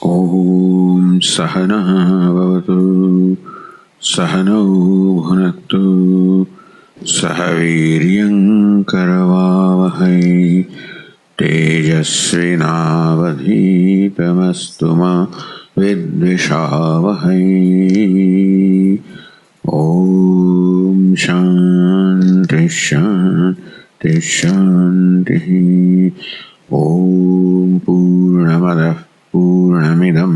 ओम सहनः भवतु सहनौ भुनक्तु सह वीर्यं करवावहै तेजस्विनावधीतमस्तु मा विद्विषावहै। ओम शांति शांति शांति। ओम पूर्णमदः पूर्णमिदं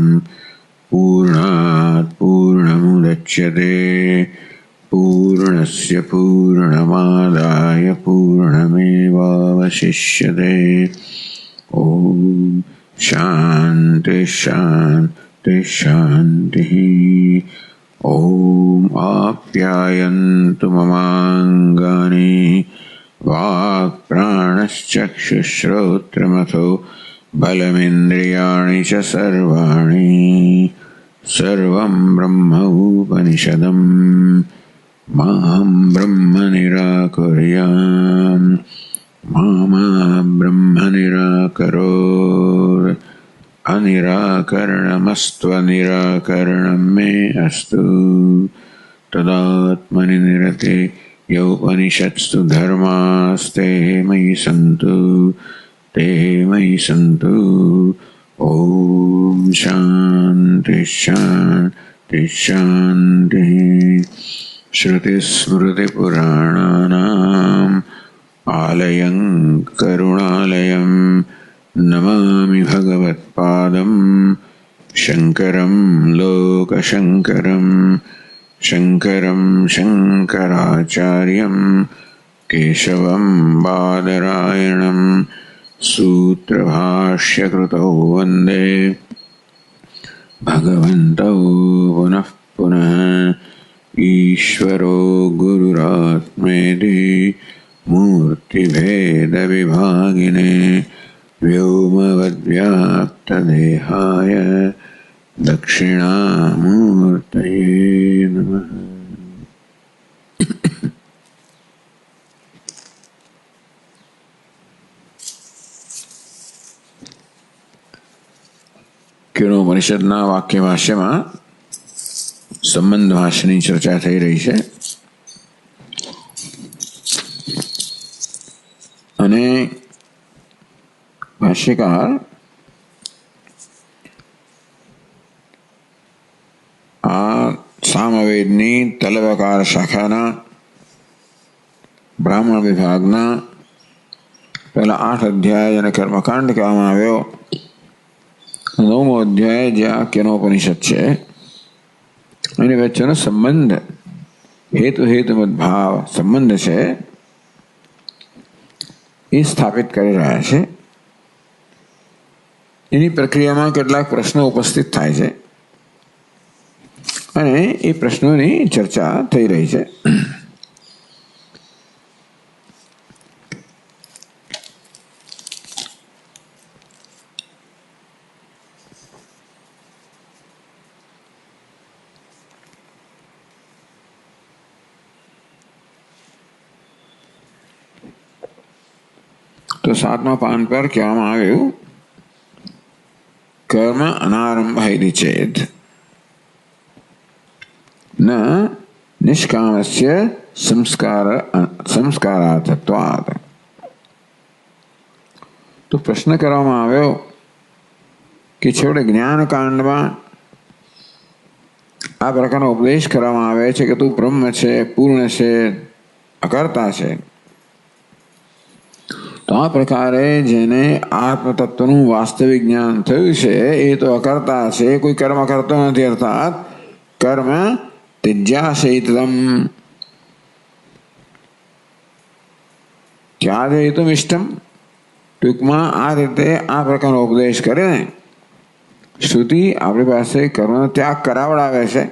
पूर्णात् पूर्णमुदच्यते पूर्णस्य पूर्णमादाय पूर्णमेवावशिष्यते। ओम शांति शांति शांति। ओम आप्यायन्तु ममाङ्गानि वाक्प्राणश्चक्षुश्रोत्रमथो बलमिन्द्रियाणि च सर्वाणि सर्वं ब्रह्म उपनिषदं मां ब्रह्म निराकुर्याम् मा ब्रह्म निराकरोत् अनिराकरणमस्त्वनिराकरणं मे अस्तु। तदात्मनि निरते योपनिषत्सु धर्मास्ते मयि सन्तु ते मयि सन्तु। ओम शांति शांति शांति। श्रुतिस्मृतिपुराणानाम् आलयं करुणालयं नमामि भगवत्पादं शङ्करं लोकशङ्करं शङ्करं शङ्कराचार्यं केशवं बादरायणं सूत्रभाष्यकृतौ वन्दे भगवन्तौ पुनः पुनः। ईश्वरो गुरुरात्मेति मूर्तिभेदविभागिने व्योमवद्व्याप्तदेहाय दक्षिणामूर्तये नमः। કેનોપનિષદના વાક્ય ભાષ્યમાં સંબંધ ભાષ્યની ચર્ચા થઈ રહી છે અને ભાષ્યકાર આ સામવેદની તલવકાર શાખાના બ્રાહ્મણ વિભાગના પહેલા 8 અધ્યાય અને કર્મકાંડ કહેવામાં આવ્યો। 9મો અધ્યાય જ્યાં કેનોપનિષદ છે એની વચ્ચેનો સંબંધ હેતુ હેતુમદ્ભાવ સંબંધ છે એ સ્થાપિત કરી રહ્યા છે। એની પ્રક્રિયામાં કેટલાક પ્રશ્નો ઉપસ્થિત થાય છે અને એ પ્રશ્નોની ચર્ચા થઈ રહી છે। तो 7મા પાન પર કહેવામાં આવ્યું કર્મ અનારંભ ચેત ન નિષ્કામસ્ય સંસ્કારાર્થત્વાत्। તો પ્રશ્ન કરવામાં આવ્યો કે છેવટે જ્ઞાનકાંડમાં આ પ્રકારનો ઉપદેશ કરવામાં આવે છે કે તું બ્રહ્મ છે, પૂર્ણ છે, અકર્તા છે। તો આ પ્રકારે જેને આત્મતત્વનું વાસ્તવિક જ્ઞાન થયું છે એ તો અકર્તા છે, કોઈ કર્મ કરતો નથી, અર્થાત કર્મ ત્યજ્યાસેતમ ત્યાજયિતુમ ઇષ્ટમ। ટૂંકમાં આ રીતે આ પ્રકારનો ઉપદેશ કરે ને શ્રુતિ આપણી પાસે કર્મનો ત્યાગ કરાવડાવે છે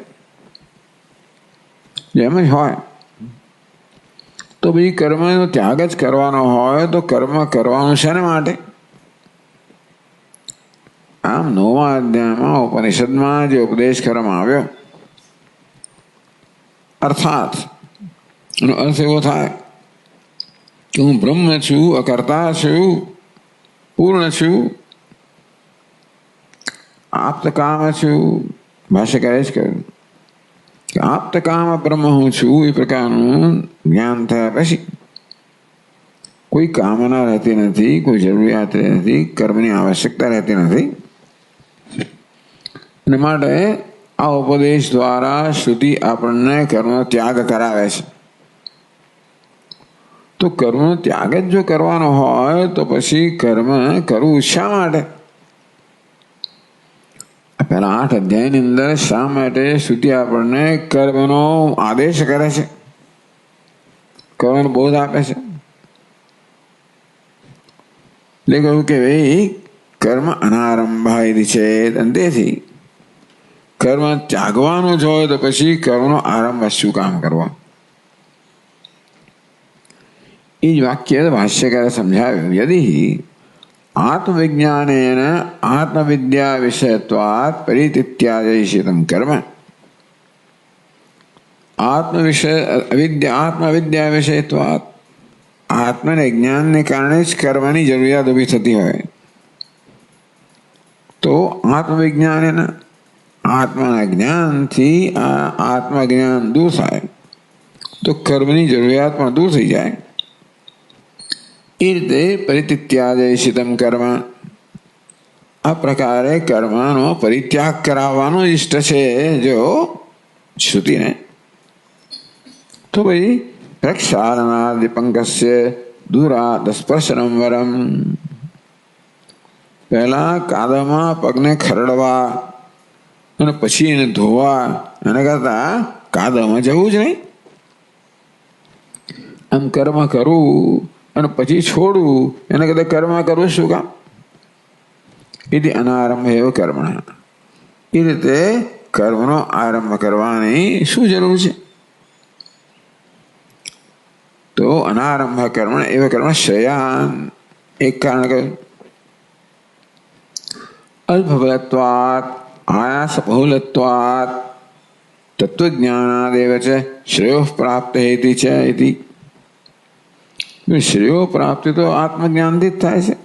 જેમ જ હોય। તો ભાઈ કર્મનો ત્યાગ જ કરવાનો હોય તો કર્મ કરવાનું શેના માટે? આમ 9મા અધ્યાયમાં ઉપનિષદમાં જે ઉપદેશ કરવામાં આવ્યો અર્થાત એનો અર્થ એવો થાય કે હું બ્રહ્મ છું, અકર્તા છું, પૂર્ણ છું, આપ્તકામ છું. ભાષ્યકારે જ કહ્યું કે આપ્તકામ બ્રહ્મ હું છું. એ પ્રકારનું જ્ઞાન થયા પછી કોઈ કામના રહેતી નથી, કોઈ જરૂરિયાત રહેતી નથી, કર્મની આવશ્યકતા રહેતી નથી. અને માટે આ ઉપદેશ દ્વારા શ્રુતિ આપણને કર્મનો ત્યાગ કરાવે છે. તો કર્મનો ત્યાગ જ જો કરવાનો હોય તો પછી કર્મ કરવું શા માટે? પહેલા 8 અધ્યાયની અંદર શા માટે શ્રુતિ આપણને કર્મનો આદેશ કરે છે, કર્મનો બોધ આપે છે? એટલે કહ્યું કે ભાઈ કર્મ અનારંભાય છે. તેથી કર્મ ત્યાગવાનું જ હોય તો પછી કર્મનો આરંભ શું કામ કરવો? એ જ વાક્ય ભાષ્યકારે સમજાવ્યું. યદિ આત્મવિજ્ઞાનેન આત્મવિદ્યા વિષયત્વાત પરિત્યાજયિષિતમ કર્મ. આત્મવિદ્યા વિષયત્વાત, આત્મને જ્ઞાનને કારણે જ કર્મની જરૂરિયાત ઊભી થતી હોય તો આત્મવિજ્ઞાન, આત્માના જ્ઞાનથી આ આત્મજ્ઞાન દૂર થાય તો કર્મની જરૂરિયાત પણ દૂર થઈ જાય. એ રીતે પરિત્યાજયિષિતમ કર્મ, આ પ્રકારે કર્મનો પરિત્યાગ કરાવવાનો ઇષ્ટ છે જો શ્રુતિને. તો ભાઈ પ્રક્ષાલનાદિપંકસ્ય દૂરાત સ્પર્શનમ વરમ, પહેલા કાદવમાં પગને ખરડવા અને પછી એને ધોવા, એના કરતા કાદવમાં જવું જ નહીં. આમ કર્મ કરવું અને પછી છોડવું, એના કરતા કર્મ કરવું શું કામ? એથી અનારંભ એવો કર્મ. એ રીતે કર્મનો આરંભ કરવાની શું જરૂર છે? તો અનારંભ કર્મ એવા કર્મ શ્રેયાન. એક કારણ કહ્યું અલ્પફલત્વાત આયાસ બહુલત્વાત તત્વજ્ઞાનાદેવ છે શ્રેયો પ્રાપ્ત હેતિ છે. શ્રેયો પ્રાપ્તિ તો આત્મજ્ઞાનથી જ થાય છે.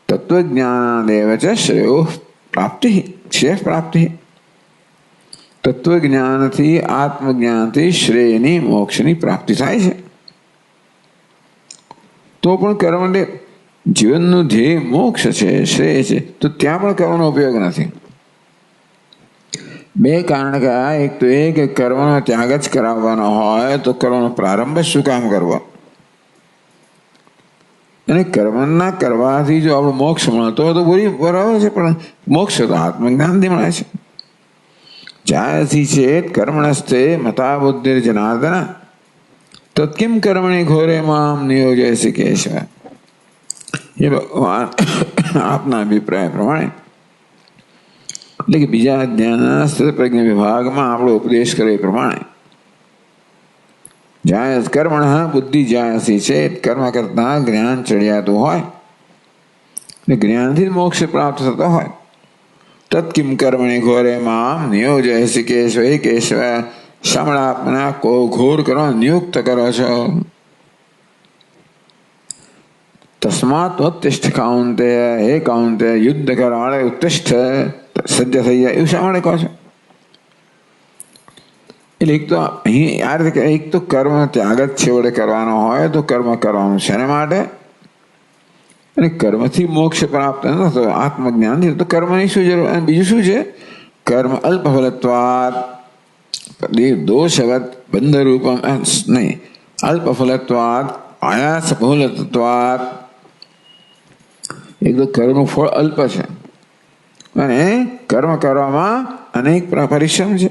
તત્વજ્ઞાનાદેવ છે શ્રેયો પ્રાપ્તિ, શ્રેય પ્રાપ્તિ. તત્વજ્ઞાનથી, આત્મજ્ઞાનથી શ્રેયની, મોક્ષની પ્રાપ્તિ થાય છે. તો પણ કર્મ જીવનનું ધ્યેય મોક્ષ છે, શ્રેય છે, તો ત્યાં પણ કર્મનો ઉપયોગ નથી. બે કારણ કયા? એક તો એ કે કર્મનો ત્યાગ જ કરાવવાનો હોય તો કર્મનો પ્રારંભ શું કામ કરવો? અને કર્મના કરવાથી જો આપણો મોક્ષ મળતો હોય તો બરાબર છે, પણ મોક્ષ તો આત્મજ્ઞાનથી મળે છે. જાયસી ચેત કર્મણસ્તે મતા બુદ્ધિર જનાર્દન તત્કિમ કર્મણી ઘોરે મામ નિયોજયસી કેશવ. એ ભગવાન આપના અભિપ્રાય પ્રમાણે, એટલે કે બીજા અધ્યાયના સ્થિતપ્રજ્ઞ વિભાગમાં આપણો ઉપદેશ કરે પ્રમાણે જાયસ કર્મણ બુદ્ધિ જાયસી છે. કર્મ કરતા જ્ઞાન ચડિયાતું હોય એટલે જ્ઞાનથી મોક્ષ પ્રાપ્ત થતો હોય. તત્કિમ કર્મણી ઘોરે મામ નિયોજયસી કેશવ. હે કેશવ, શામળા આપના ઘોર કરો, નિયુક્ત કરો છો. તસ્માત ઉત્તિષ્ઠ કાઉંતેય. હે કાઉંતેય, યુદ્ધ કરાળે ઉત્તિષ્ઠ, સજ્જ થઈ જાય. એવું શા માટે કહો છો? એટલે એક તો અહીં આ રીતે એક તો કર્મ ત્યાગ જ છેવટે કરવાનો હોય તો કર્મ કરવાનું શેના માટે? અને કર્મથી મોક્ષ પ્રાપ્ત ન થતો, આત્મજ્ઞાનથી તો કર્મની શું જરૂર? અને બીજું શું છે? કર્મ અલ્પફલત્વાત, દોષવત બંધરૂપમ નહીં, અલ્પફલત્વાત આયાસ બહુલત્વાત. એક તો કર્મનું ફળ અલ્પ છે અને કર્મ કરવામાં અનેક પરિશ્રમ છે.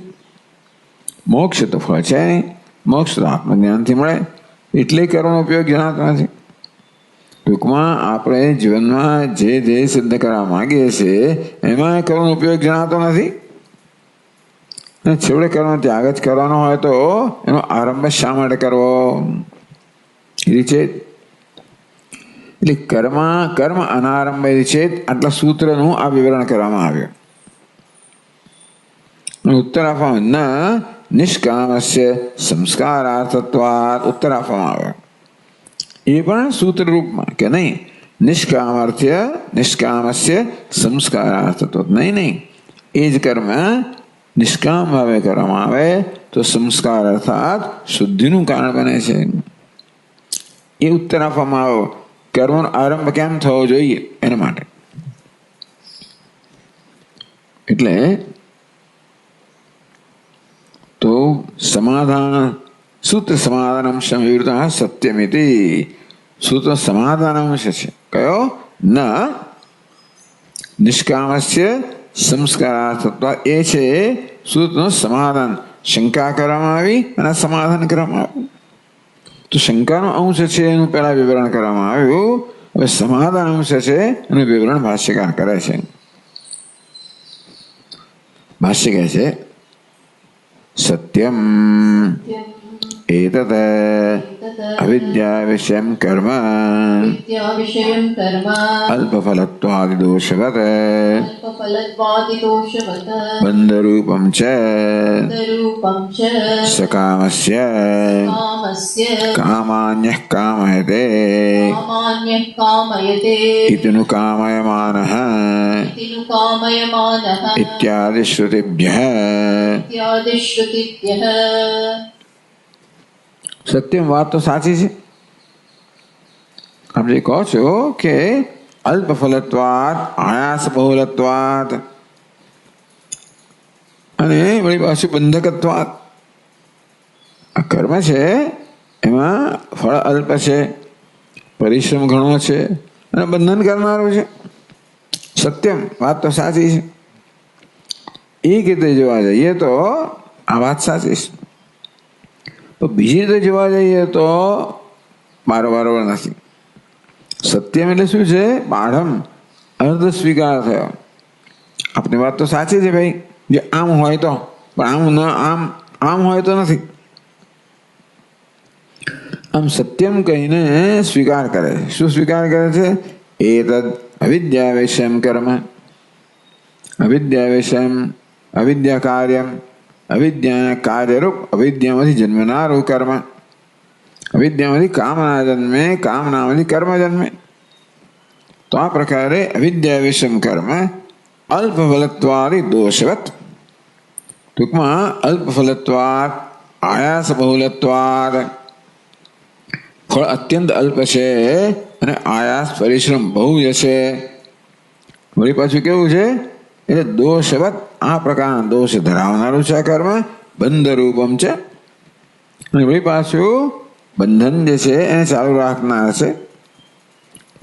મોક્ષ તો ફળ છે નહીં, મોક્ષ તો આત્મજ્ઞાનથી મળે, એટલે કર્મનો ઉપયોગ જણાતો નથી. ટૂંકમાં આપણે જીવનમાં જે ધ્યેય સિદ્ધ કરવા માંગીએ છીએ એમાં કર્મનો ઉપયોગ જણાતો નથી. અને છેવટે કર્મનો ત્યાગ જ કરવાનો હોય તો એનો આરંભ શા માટે કરવો? એ છે એટલે કર્મ અનારંભ છે. આટલા સૂત્રનું આ વિવરણ કરવામાં આવ્યું. ઉત્તર આપવામાં ન નિષ્કામસ્ય સંસ્કારાર્થત્વાત ઉત્તર આપવામાં આવ્યો. એ પણ સૂત્ર રૂપમાં કે નહીં, નિષ્કામાર્થ્ય નિષ્કામસ્ય સંસ્કારાર્થતો નહીં નહીં, એ જ કર્મ નિષ્કામ ભાવે કરવામાં આવે તો સંસ્કાર અર્થાત શુદ્ધિનું કારણ બને છે. એ ઉત્તર આપવામાં આવ્યો કર્મનો આરંભ કેમ થવો જોઈએ એના માટે. એટલે તો સમાધાન સૂત્ર સમાધાન સંવિવૃત સત્યમિતિ, સૂત્ર સમાધાન અંશ છે કયો ન નિષ્કામસ્ય સંસ્કારાર્થત્વ, એ છે સૂત્રનું સમાધાન. શંકા કરવામાં આવી અને સમાધાન કરવામાં આવ્યું. તો શંકાનો અંશ છે એનું પહેલા વિવરણ કરવામાં આવ્યું, હવે સમાધાન અંશ છે એનું વિવરણ ભાષ્યકાર કરે છે. ભાષ્ય કહે છે સત્યમ એતત અવિદ્યા વિષયમ કર્મ અલ્પફલત્વાદિ દોષવત બંધરૂપમ ચ સકામસ્ય કામાન્યઃ કામયતે ઇતિનુ કામયમાનઃ ઇત્યાદિ શ્રુતિભ્યઃ. સત્યમ વાત તો સાચી છે. આપ જે કહો છો કે અલ્પ ફલત્વાદ આયાસ બહુલત્વાદ અને વળી પાછું બંધકત્વાદ, આ કર્મ છે એમાં ફળ અલ્પ છે, પરિશ્રમ ઘણો છે અને બંધન કરનારું છે. સત્યમ વાત તો સાચી છે. એ રીતે જોવા જઈએ તો આ વાત સાચી છે, તો બીજી રીતે જોવા જઈએ તો બરોબર નથી. સત્યમ એટલે શું છે? બાઢમ અર્ધ સ્વીકાર થયો. આપની વાત તો સાચી છે ભાઈ, જે આમ હોય તો, પણ આમ ન આમ આમ હોય તો નથી. આમ સત્યમ કહીને સ્વીકાર કરે છે. શું સ્વીકાર કરે છે? એ તદ અવિદ્યા વિષયમ કર્મ, અવિદ્યા વિષયમ અવિદ્યા કાર્યમ, અવિદ્યા કાર્યરૂપ અવિદ્યામાંથી જન્મનારું કર્મ, અવિદ્યામાંથી કામના જન્મે, કામનામાંથી કર્મ જન્મે. તો આ પ્રકારે અવિદ્યા વિષમ કર્મ અલ્પ ફલત્વાદિ દોષવત, ટૂંકમાં અલ્પ ફલત્વાદ આયાસ બહુલત્વાદ, ફળ અત્યંત અલ્પ છે અને આયાસ પરિશ્રમ બહુ જશે. વળી પાછું કેવું છે? એટલે દોષવત, આ પ્રકારના દોષ ધરાવનારું છે કર્મ, બંધ રૂપમ છે અને વળી પાછું બંધન જે છે એને ચાલુ રાખનાર છે,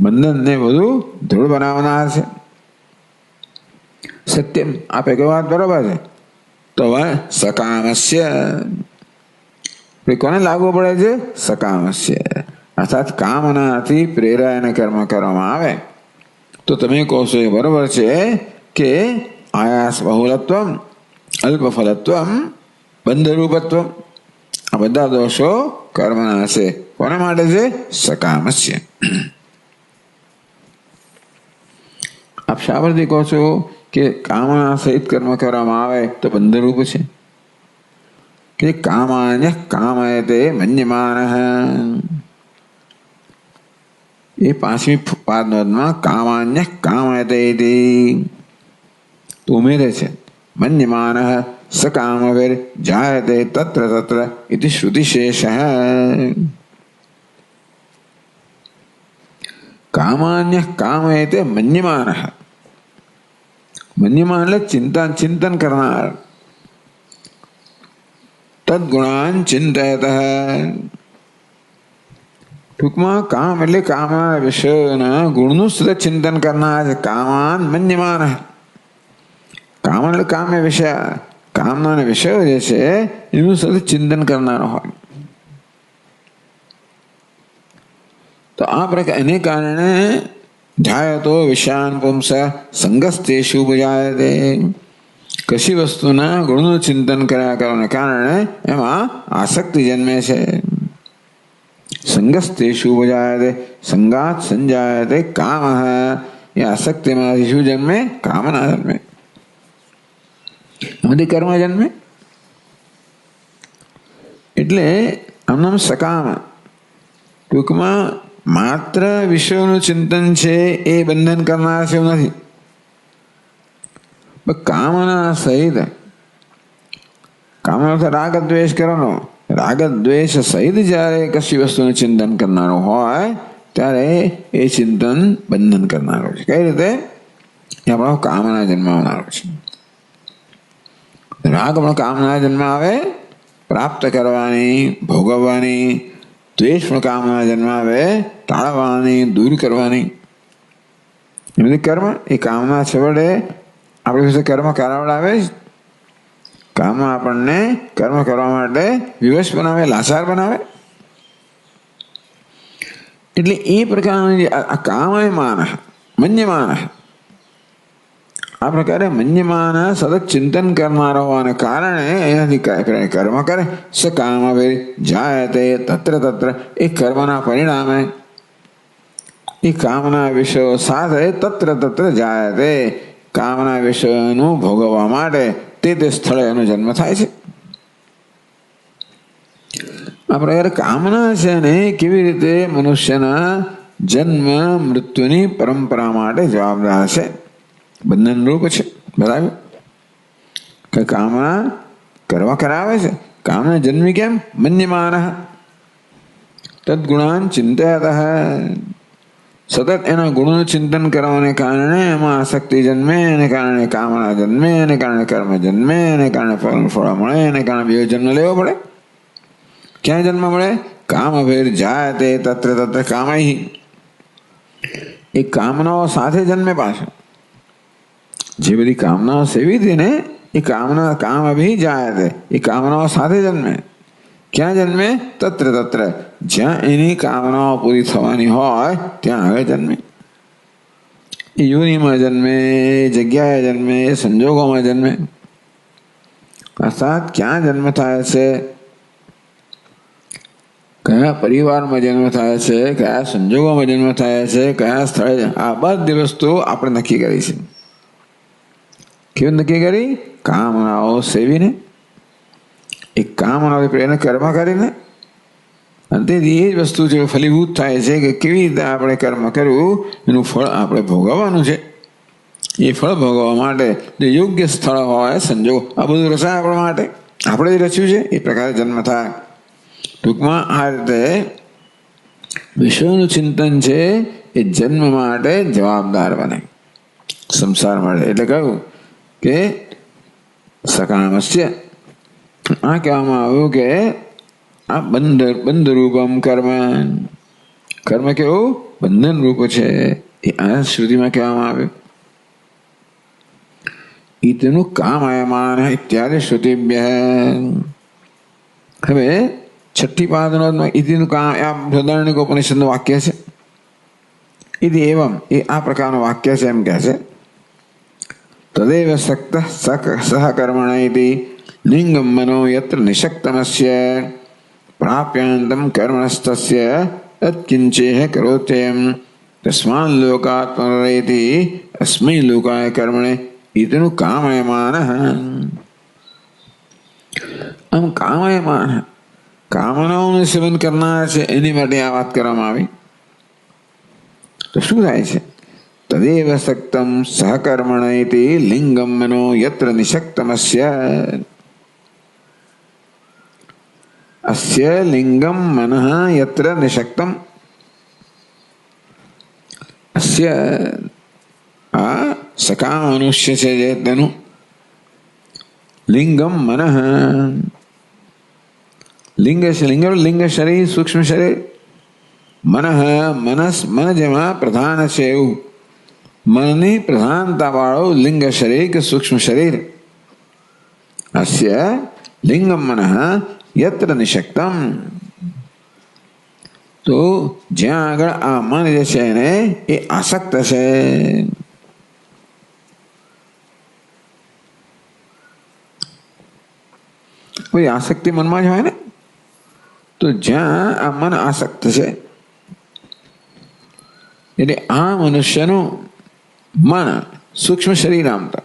બંધનને બધું દૃઢ બનાવનાર છે. સત્યમ, આપે કઈ વાત બરોબર છે. તો હવે સકામસ્ય કોને લાગુ પડે છે? સકામસ્ય અર્થાત કામનાથી પ્રેરાયને કર્મ કરવામાં આવે તો તમે કહો છો એ બરોબર છે કે આયાસ બહુલત્વમ, અલ્પ ફલત્વમ, બંધરૂપત્વમ, આ બધા દોષો કર્મના છે. કોના માટે છે? સકામસ્ય. આપ શા પરથી કહો છો કે કામના સહિત કર્મ કરવામાં આવે તો બંધરૂપ છે? કે કામાન્ય કામયતે મન્યમાનઃ, એ પાંચમી પાદમાં કામાન્ય કામયતે તો ઉમેરે છે મન્યમાનઃ સકામવિર જાયતે તત્ર તત્ર ઇતિ શ્રુતિશેષઃ. કામાન્ય કામયતે મન્યમાનઃ, મન્યમાન એટલે ચિંતન કરનાર. તદ્ગુણાન ચિંતયતઃ, ટૂંકમાં કામ એટલે કામના વિષયોના ગુણનું સતત ચિંતન કરનાર છે. કામાન મન્યમાન, કામ એટલે કામ્ય વિષય, કામના વિષયો જે છે એનું સતત ચિંતન કરનારો હોય. તો આ પ્રકાર એને કારણે જાયતો વિષયાન પુંસ સંગસ્તેષુ જાયતે, કશી વસ્તુના ગુણનું ચિંતન કર્યા કરવાને કારણે એમાં આસક્તિ જન્મે છે. સંગસ્તેષુ જાયતે, સંગાત સંજાયતે કામ, એ આસક્તિમાંથી શું જન્મે? કામના જન્મે, આમાંથી કર્મ જન્મે. એટલે આમ નામ સકામ, ટૂંકમાં માત્ર વિષયોનું ચિંતન છે એ બંધન કરનાર છે એવું નથી. કામના સહિત, કામના રાગ દ્વેષ કરવાનો, રાગ દ્વેષ સહિત જ્યારે કશી વસ્તુનું ચિંતન કરનારો હોય ત્યારે એ ચિંતન બંધન કરનારો છે. કઈ રીતે? એ આપણો કામના જન્માવનારો છે. રાગ આપણો કામના જન્મ આવે પ્રાપ્ત કરવાની, ભોગવવાની. દ્વેષ પણ કામના જન્મ આવે ટાળવાની, દૂર કરવાની. એ બધી કર્મ એ કામના છેવટે આપણી પાસે કર્મ કરાવડાવે જ. કામ આપણને કર્મ કરવા માટે વિવશ બનાવે, લાચાર બનાવે. એટલે એ પ્રકારની આ કામયમાન મન્યમાન, આ પ્રકારે મન્યમાન સતત ચિંતન કરનારા હોવાને કારણે એનાથી કર્મ કરે. સ કામ જાય તે તત્ર તત્ર એ કર્મના પરિણામે એ કામના વિષયો સાથે તત્ર તત્ર જાય તે કામના વિષયોનું ભોગવવા માટે તે સ્થળે એનો જન્મ થાય છે. આ પ્રકારે કામના છે ને કેવી રીતે મનુષ્યના જન્મ મૃત્યુની પરંપરા માટે જવાબદાર છે, બંધન રૂપ છે. બરાબર કે કામના કરવા કરાવે છે. કામના જન્મી કેમ? મન્યમાન તદ્ગુણાન ચિંતયત, સતત એના ગુણોનું ચિંતન કરવાને કારણે એમાં આસક્તિ જન્મે, એને કારણે કામના જન્મે, એને કારણે કર્મ જન્મે, એને કારણે ફળ મળે, એને કારણે બે જન્મ લેવો પડે. ક્યાં જન્મ મળે? કામ ભેર જાય તે તત્ર તત્ર કામહી, એ કામનાઓ સાથે જન્મે. પાછળ જે બધી કામનાઓ સેવી હતી ને એ કામના કામ અભી જાય તે એ કામનાઓ સાથે જન્મે. ક્યાં જન્મે? તત્ર તત્ર, જ્યાં એની કામનાઓ પૂરી થવાની હોય ત્યાં આગળ જન્મે. એ યોનિમાં જન્મે, એ જગ્યાએ જન્મે, એ સંજોગોમાં જન્મે. અર્થાત ક્યાં જન્મ થાય છે, કયા પરિવારમાં જન્મ થાય છે, કયા સંજોગોમાં જન્મ થાય છે, કયા સ્થળે, આ બધી વસ્તુ આપણે નક્કી કરી છે. કેવું નક્કી કરી? કામનાઓ સેવીને, એ કામનાઓ એને કર્મ કરીને. અને તેથી એ જ વસ્તુ છે ફલીભૂત થાય છે કે કેવી રીતે આપણે કર્મ કરવું એનું ફળ આપણે ભોગવવાનું છે. એ ફળ ભોગવવા માટે જે યોગ્ય સ્થળ હોય, સંજોગ, આ બધું રચાય આપણા માટે, આપણે જ રચ્યું છે. એ પ્રકારે જન્મ થાય. ટૂંકમાં આ રીતે વિષયનું ચિંતન છે એ જન્મ માટે જવાબદાર બને સંસાર માટે. એટલે કહ્યું કે સકામસ્ય, આ કહેવામાં આવ્યું કે આ બંધ રૂપમ કર્મ, કર્મ કેવું બંધન રૂપ છે એ આ શ્રુતિમાં કહેવામાં આવ્યું. ઈતનું કામયમાન ઇત્યાદિ શ્રુતિભ્ય. હવે છઠ્ઠી પાદમાં ઇતિનું કામ આ બૃહદારણ્યક ઉપનિષદનું વાક્ય છે. ઇતિ એવમ, એ આ પ્રકારનું વાક્ય છે એમ કહે છે. તદેવ સક્ત સહકર્મણ ઇતિ લિંગમ મનો યત્ર નિષક્તમસ્ય પ્રાપ્યાંતમ કર્મણસ્તસ્ય તત્કિંચેહ કરોત્યયમ તસ્માન લોકાત્મરેતિ અસ્મૈ લોકાય કર્મણે ઇતનું કામયમાન. આમ કામયમાન કામનાઓનું સેવન કરનાર છે એની માટે આ વાત કરવામાં આવી. તો શું થાય છે? તદેવ સક્તમ સહકર્મણ ઇતિ લિંગમ મનો યત્ર નિષક્તમસ્ય. અસ્ય લિંગમ મનઃ યત્ર નિષક્તમ, અસ્ય આ સકામ મનુષ્ય છે જે તેનું લિંગમ મનઃ, લિંગ છે, લિંગ શરીર, સૂક્ષ્મ શરીર. મન જેમાં પ્રધાન છે એવું મનની પ્રધાનતા વાળું લિંગ શરીર કે સૂક્ષ્મ શરીર. અસ્ય લિંગમ મનઃ યત્ર નિષક્તમ, તો જ્યાં આગળ આ મન જે છે એને એ આસક્ત છે. કોઈ આસક્તિ મનમાં જ હોય ને, તો જ્યાં આ મન આસક્ત છે એટલે આ મનુષ્યનું મન સૂક્ષ્મ શરીર, આમ તો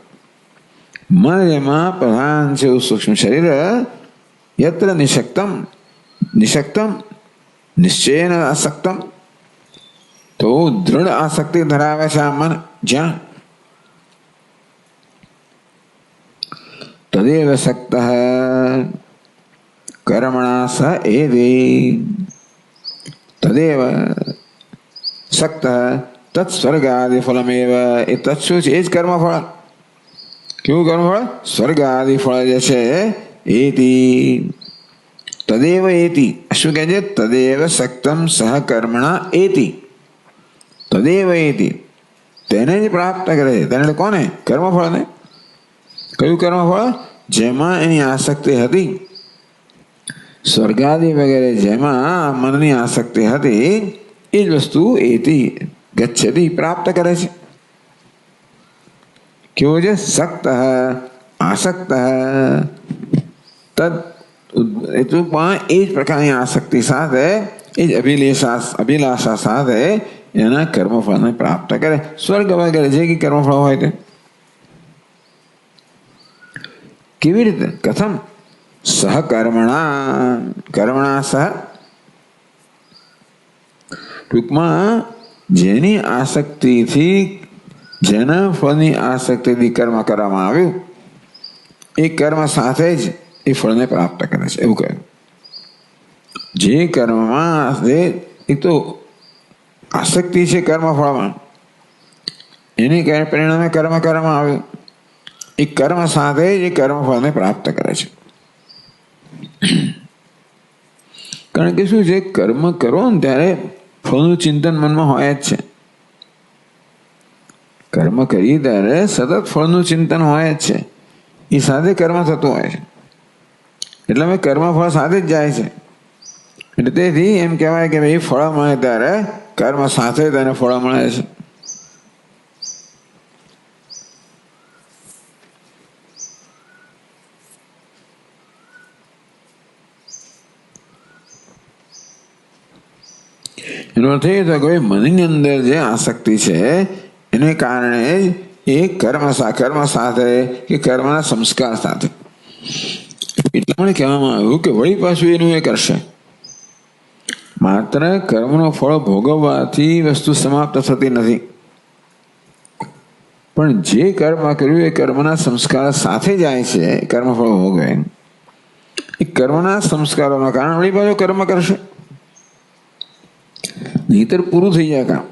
મન જેમાં પ્રધાન છે એવું સૂક્ષ્મ શરીર. યત્ર નિષક્તમ, નિષક્તમ નિશ્ચયેન આસક્તમ, તો દૃઢ આસક્તિ ધરાવે છે આ મન જ્યાં, તદેવ સક્ત કર્મણા સ એવી, તદેવ સક્ત તત્સ્વર્ગાદિ ફલમેવ, એ તત્ શું છે? એ જ કર્મફળ. કેવું કર્મફળ? સ્વર્ગાદિ ફળ જે છે એતી, તદેવ એતી. શું કહે છે? તદેવ સક્તમ સહકર્મણા એતી, તદેવ એતી, તેને જ પ્રાપ્ત કરે છે. તેને કોને? કર્મફળને. કયું કર્મફળ? જેમાં એની આસક્તિ હતી, સ્વર્ગાદિ વગેરે જેમાં મનની આસક્તિ હતી, એ જ વસ્તુ એતી ગચ્છતિ પ્રાપ્ત કરે છે. કેવું છે? સક્ત આસક્ત તદ, એટલું પણ એ જ પ્રકારની આસક્તિ સાથે, એ જ અભિલાષા સાથે એના કર્મફળને પ્રાપ્ત કરે. સ્વર્ગ વગેરે જે કંઈ કર્મફળ હોય તે કેવી રીતે? કથમ? સહકર્મણા, કર્મણા સહ, ટૂંકમાં જેની આસક્તિથી, જેના ફળની આસક્તિથી કર્મ કરવામાં આવ્યું, એ કર્મ સાથે જ એ ફળને પ્રાપ્ત કરે છે. એવું કહ્યું. જે કર્મમાં એક તો આસક્તિ છે કર્મફળમાં, એની પરિણામે કર્મ કરવામાં આવ્યું, એ કર્મ સાથે જ એ કર્મફળને પ્રાપ્ત કરે છે. કારણ કે શું છે? કર્મ કરો ને ત્યારે ફળનું ચિંતન મનમાં હોય જ છે. કર્મ કરીએ ત્યારે સતત ફળનું ચિંતન હોય જ છે. એ સાથે કર્મ થતું હોય છે, એટલે અમે કર્મફળ સાથે જ જાય છે. એટલે તેથી એમ કહેવાય કે ભાઈ ફળ મળે ત્યારે કર્મ સાથે તેને ફળ મળે છે. એનો અર્થ એ થયો કે મનની અંદર જે આસક્તિ છે એને કારણે એ કર્મ સાથે કે કર્મના સંસ્કાર સાથે, એટલા માટે કહેવામાં આવ્યું કે વળી પાછું એનું એ કરશે. માત્ર કર્મનો ફળ ભોગવવાથી વસ્તુ સમાપ્ત થતી નથી, પણ જે કર્મ કર્યું એ કર્મના સંસ્કાર સાથે જાય છે. કર્મફળ ભોગવે એ કર્મના સંસ્કારોના કારણે વળી પાછું કર્મ કરશે, નહીતર પૂરું થઈ જાય કામ.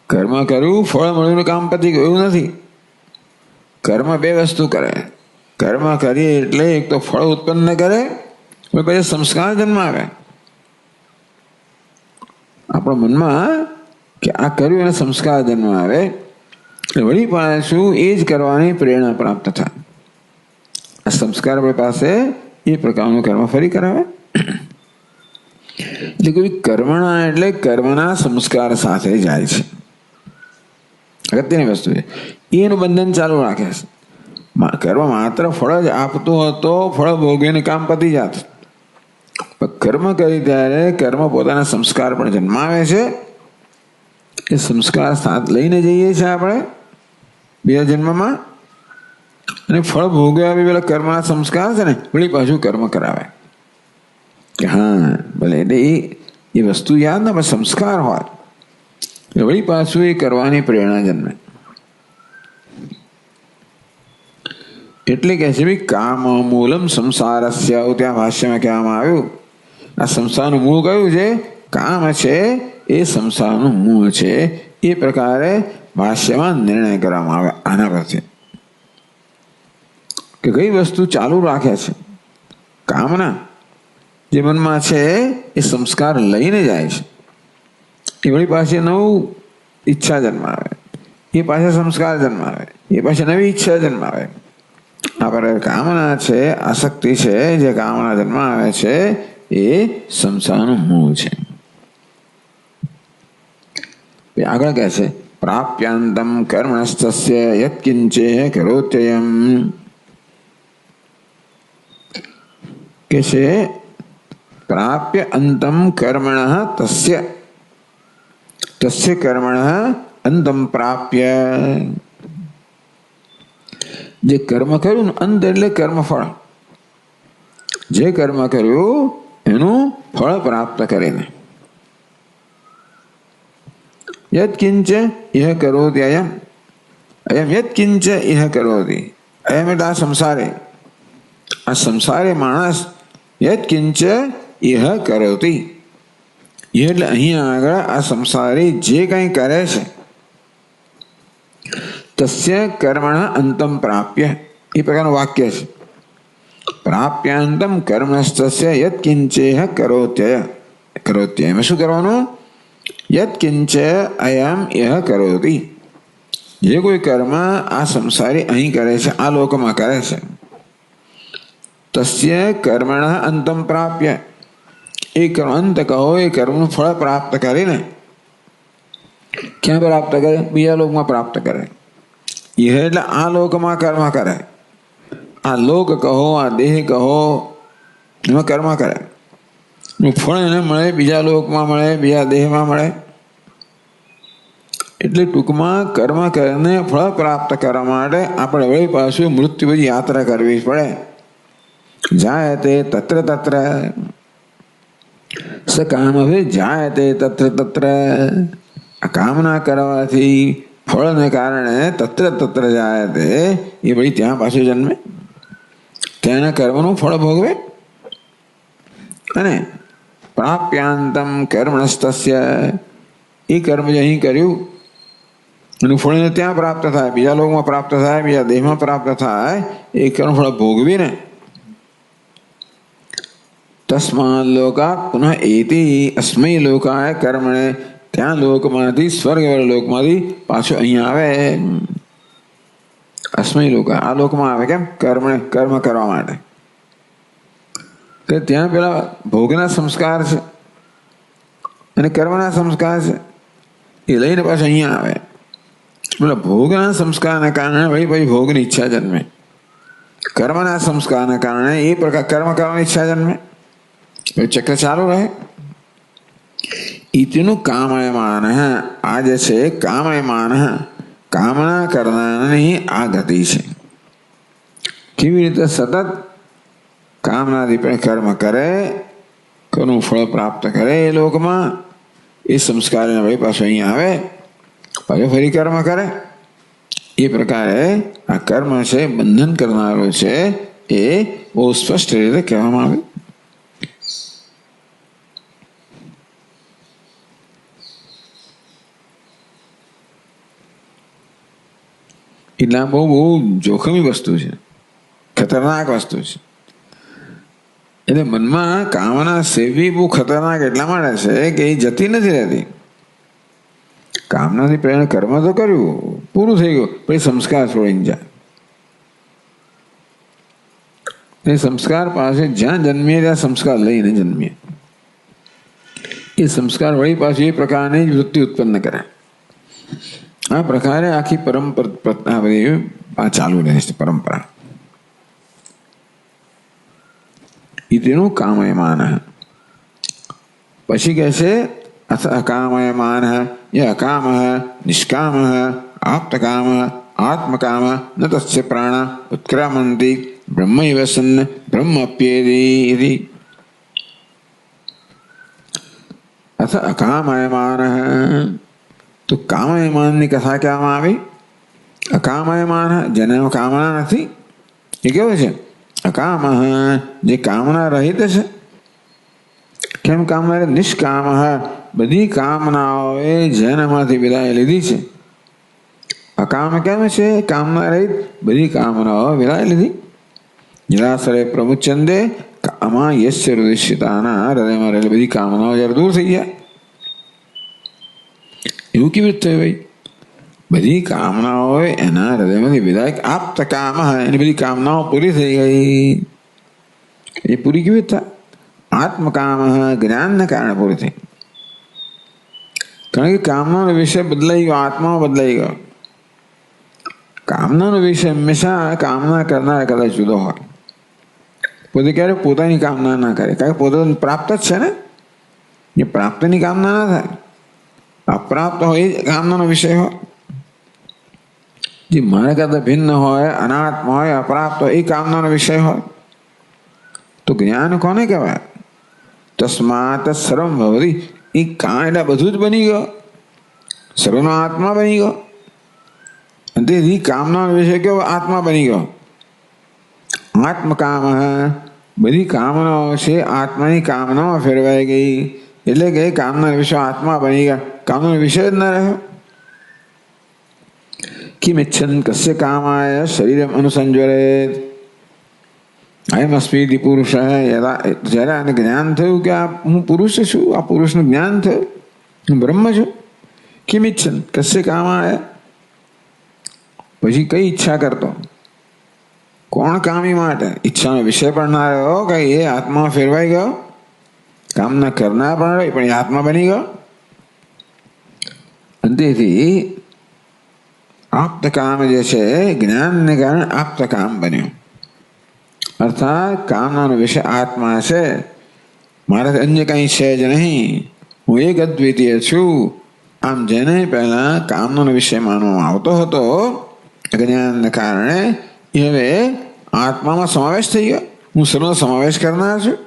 કર્મ કર્યું, ફળ મળ્યું, કામ પતી ગયું, એવું નથી. કર્મ બે વસ્તુ કરે. કર્મ કરીએ એટલે એક તો ફળ ઉત્પન્ન કરે, પછી સંસ્કાર જન્મ આવે આપણા મનમાં કે આ કર્યું અને સંસ્કાર જન્મ આવે, એટલે વળી પાછું એ જ કરવાની પ્રેરણા પ્રાપ્ત થાય. આ સંસ્કાર આપણી પાસે એ પ્રકારનું કર્મ ફરી કરાવે. એટલે કોઈ કર્મણા એટલે કર્મના સંસ્કાર સાથે જાય છે. અગત્યની વસ્તુ છે. એનું બંધન ચાલુ રાખે છે. કર્મ માત્ર ફળ જ આપતો હતો, ફળ ભોગવીને કામ પતી જાત. કર્મ કરી ત્યારે કર્મ પોતાના સંસ્કાર પણ જન્માવે છે. એ સંસ્કાર સાથ લઈને જઈએ છીએ આપણે બીજા જન્મમાં, અને ફળ ભોગવ્યા પેલા કર્મના સંસ્કાર છે ને વળી પાછું કર્મ કરાવે કે હા ભલે. એટલે એ વસ્તુ યાદ ના, પણ સંસ્કાર હોય વળી પાછું એ કરવાની પ્રેરણા જન્મે. એટલે કે છે ભાઈ કામ મૂલમ સંસારસ્ય, ત્યાં ભાષ્યમાં કહેવામાં આવ્યું આ સંસારનું મૂળ કયું છે? કામ છે, એ સંસારનું મૂળ છે. એ પ્રકારે ભાષ્યમાં નિર્ણય કરવામાં આવે આના પરથી કે કઈ વસ્તુ ચાલુ રાખે છે. કામના જે મનમાં છે એ સંસ્કાર લઈને જાય છે, એ વળી પાસે નવું ઈચ્છા જન્માવે, એ પાસે સંસ્કાર જન્માવે, એ પાસે નવી ઈચ્છા જન્માવે. આ પ્રકારે કામના છે, આસક્તિ છે, જે કામના જન્માવે છે એ સંસારનું મૂળ છે. આગળ કહે છે પ્રાપ્યાંતમ કર્મણસ્તસ્ય યત્કિંચે કરોત્યયમ, કે છે પ્રાપ્ય અંતમ કર્મણ તસ્ય, તસ્ય કર્મણ અંતમ પ્રાપ્ય. જે કર્મ કર્યું અંત એટલે કર્મફળ, જે કર્મ કર્યું એનું ફળ પ્રાપ્ત કરીને यत्किंच यह करोति अयम अयम यत्किंच यह करोति अयम એટલે આ સંસારે માણસ यत्किंच यह करोति એટલે અહીંયા આગળ આ સંસારી જે કંઈ કરે છે तस्य कर्मण अंतम प्राप्य ये प्रकार वाक्य है प्राप्यांतम कर्मणस्तस्य यत्किंचेह करोत्यय करोत्यय में શું કરવાનું यत्किंच अयम यह करोति જે કોઈ કર્મ આ સંસારી અહીં કરે છે આ લોકમાં કરે છે तस्य कर्मण अंतम प्राप्य એ કર્મ અંત કહો એ કર્મનું ફળ પ્રાપ્ત કરીને ક્યાં પ્રાપ્ત કરે બીજા લોકમાં પ્રાપ્ત કરે यह એટલે આ લોકમાં કર્મ કરે આ લોક કહો આ દેહ કહો એમાં કર્મ કરે ફળ એને મળે બીજા લોકમાં મળે બીજા દેહમાં મળે એટલે ટૂંકમાં કર્મ કરીને ફળ પ્રાપ્ત કરવા માટે આપણે વળી પાછું મૃત્યુ બધી યાત્રા કરવી પડે જાયતે તત્ર તત્ર સકામ હવે જાયતે તત્ર તત્ર આ કામના કરવાથી ફળને કારણે તત્ર તત્ર જાય તે એ વળી ત્યાં પાછું જન્મે તેના કર્મનું ફળ ભોગવે અને પ્રાપ્યાંતમ કર્મણસ્તસ્ય એ કર્મ જે અહીં કર્યું એનું ફળને ત્યાં પ્રાપ્ત થાય બીજા લોકમાં પ્રાપ્ત થાય બીજા દેહમાં પ્રાપ્ત થાય એ કર્મ ફળ ભોગવીને તસ્માદ લોકાત પુનઃ એતિ અસ્મૈ લોકાય કર્મણે ત્યાં લોકમાંથી સ્વર્ગ લોકમાંથી પાછો અહીંયા આવે અસ્મય લોક આ લોકમાં આવે કેમ કર્મ કરવા માટે કે ત્યાં પેલા ભોગના સંસ્કાર છે અને કર્મના સંસ્કાર છે એ લઈને પાછો અહીંયા આવે પેલા ભોગના સંસ્કારના કારણે ભાઈ ભાઈ ભોગની ઈચ્છા જન્મે કર્મના સંસ્કારના કારણે એ પ્રકાર કર્મ કરવાની ઈચ્છા જન્મે ચક્ર ચાલુ રહે इतनु कामयमान आज से कामयमान कामना करनानी आ गति है केवी रीते सतत कामनादि पर कर्म करे कोनु फल प्राप्त करे ए लोक में ए संस्कार ने भाई पाछो अहीं आवे पाछो फरी कर्म करे ये प्रकार आ कर्म से बंधन करनारो छे ए वो स्पष्ट रीते कहेवामां आवे એટલે બહુ બહુ જોખમી વસ્તુ છે ખતરનાક વસ્તુ છે એટલે મનમાં કામના સેવી બહુ ખતરનાક એટલા માટે છે કે એ જતી નથી રહેતી કામનાથી પ્રેરણા કર્મ તો કર્યું પૂરું થઈ ગયું પછી સંસ્કાર છોડીને જાય એ સંસ્કાર પાસે જ્યાં જન્મીએ ત્યાં સંસ્કાર લઈને જન્મીએ એ સંસ્કાર વળી પાછું એ પ્રકારની જ વૃત્તિ ઉત્પન્ન કરે આ પ્રકારે આખી પરંપરા ચાલુ રહે છે પરંપરા તેનું કામયમાન પછી કહે છે અથ અકામયમાન ય અકામ નિષ્કામ આપ્તકામ આત્મકામ ન તસ્ય પ્રાણ ઉત્ક્રામંતિ બ્રહ્મૈવ સન્ન બ્રહ્મપ્યેતિ અથ અકામયમાન तो कामयमान ની કથા કહેવામાં આવી અકામયમાન જેને કામના નથી એ કેવો છે અકામ જે કામના રહિત છે કેમ કામના નિષ્કામ બધી કામનાઓએ જેનામાંથી વિદાય લીધી છે અકામ કેમ છે કામના રહિત બધી કામનાઓ વિદાય લીધી નિરાશ્રય પ્રમુચંદે કામા યસ્ય હૃદયસ્થિતાના હૃદયમાં રહેલી બધી કામનાઓ જ્યારે દૂર થઈ જાય એવું કેવી રીતે થયું ભાઈ બધી કામનાઓ એના હૃદયમાંથી વિદાય આપ્ત કામ એની બધી કામનાઓ પૂરી થઈ ગઈ એ પૂરી કેવી રીતે આત્મકામ જ્ઞાનને કારણે પૂરી થઈ કારણ કે કામનાનો વિષય બદલાઈ ગયો આત્મા બદલાઈ ગયો કામનાનો વિષય હંમેશા કામના કરનાર કદાચ જુદો હોય પોતે ક્યારે પોતાની કામના ના કરે કારણ કે પોતે પ્રાપ્ત જ છે ને એ પ્રાપ્તની કામના ના થાય અપ્રાપ્ત હોય એ કામનાનો વિષય હોય જે મારા કરતા ભિન્ન હોય અનાત્મ હોય અપ્રાપ્ત હોય એ કામનાનો વિષય હોય તો જ્ઞાન કોને કહેવાય તસ્માત સર્વમ ભવતિ એ કાં એટલે બધું જ બની ગયો સર્વનો આત્મા બની ગયો. અને તેથી કામનાનો વિષય કેવો? આત્મા બની ગયો. આત્મકામ, બધી કામનાઓ છે આત્માની કામનામાં ફેરવાઈ ગઈ. એટલે કે કામના વિષય આત્મા બની ગયા, કામનો વિષય જ ન રહ્યો. કિમિચ્છન કસ્ય કામાય શરીરમ અનુસંજ્વરેત અયમસ્મીતિ પુરુષ. જ્યારે આને જ્ઞાન થયું કે આ હું પુરુષ છું, આ પુરુષનું જ્ઞાન થયું, હું બ્રહ્મ છું. કિમિચ્છન કસ્ય કામાય, પછી કઈ ઈચ્છા કરતો? કોણ કામી માટે? ઈચ્છાનો વિષય પણ ના રહ્યો, કઈ એ આત્મા ફેરવાઈ ગયો. કામના કરનાર પણ રહી, પણ એ આત્મા બની ગયો. અને તેથી આપ્ત કામ જે છે જ્ઞાનને કારણે આપ્ત કામ બન્યું. અર્થાત કામનાનો વિષય આત્મા છે, મારે અન્ય કંઈ છે જ નહીં, હું એક અદ્વિતીય છું. આમ જેને પહેલા કામનાનો વિષય માનવામાં આવતો હતો અજ્ઞાનને કારણે, એ હવે આત્મામાં સમાવેશ થઈ ગયો. હું સર્વનો સમાવેશ કરનાર છું,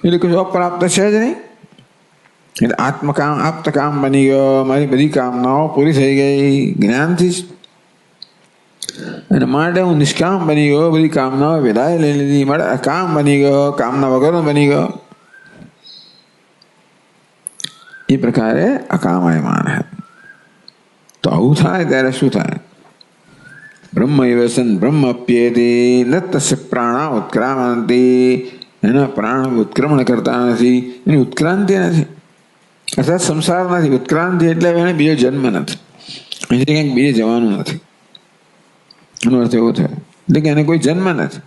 એટલે કશું અપ્રાપ્ત છે જ નહીં. એટલે આત્મકામ આપ્ત કામ બની ગયો. મારી બધી કામનાઓ પૂરી થઈ ગઈ જ્ઞાનથી જ. અને માટે હું નિષ્કામ બની ગયો, બધી કામનાઓ વિદાય લઈ લીધી, માટે અકામ બની ગયો, કામના વગરનો બની ગયો. એ પ્રકારે અકામયમાન હે. તો આવું થાય ત્યારે શું થાય? બ્રહ્મ સન બ્રહ્મ અપ્યેતિ ન તસ્ય પ્રાણા ઉત્ક્રામંતિ. એના પ્રાણ ઉત્ક્રમણ કરતા નથી, એની ઉત્ક્રાંતિ નથી. અર્થાત સંસાર નથી. ઉત્ક્રાંતિ એટલે એને બીજો જન્મ નથી, અહીંથી કંઈક બીજે જવાનું નથી. એનો અર્થ એવો થાય એટલે કે એને કોઈ જન્મ નથી.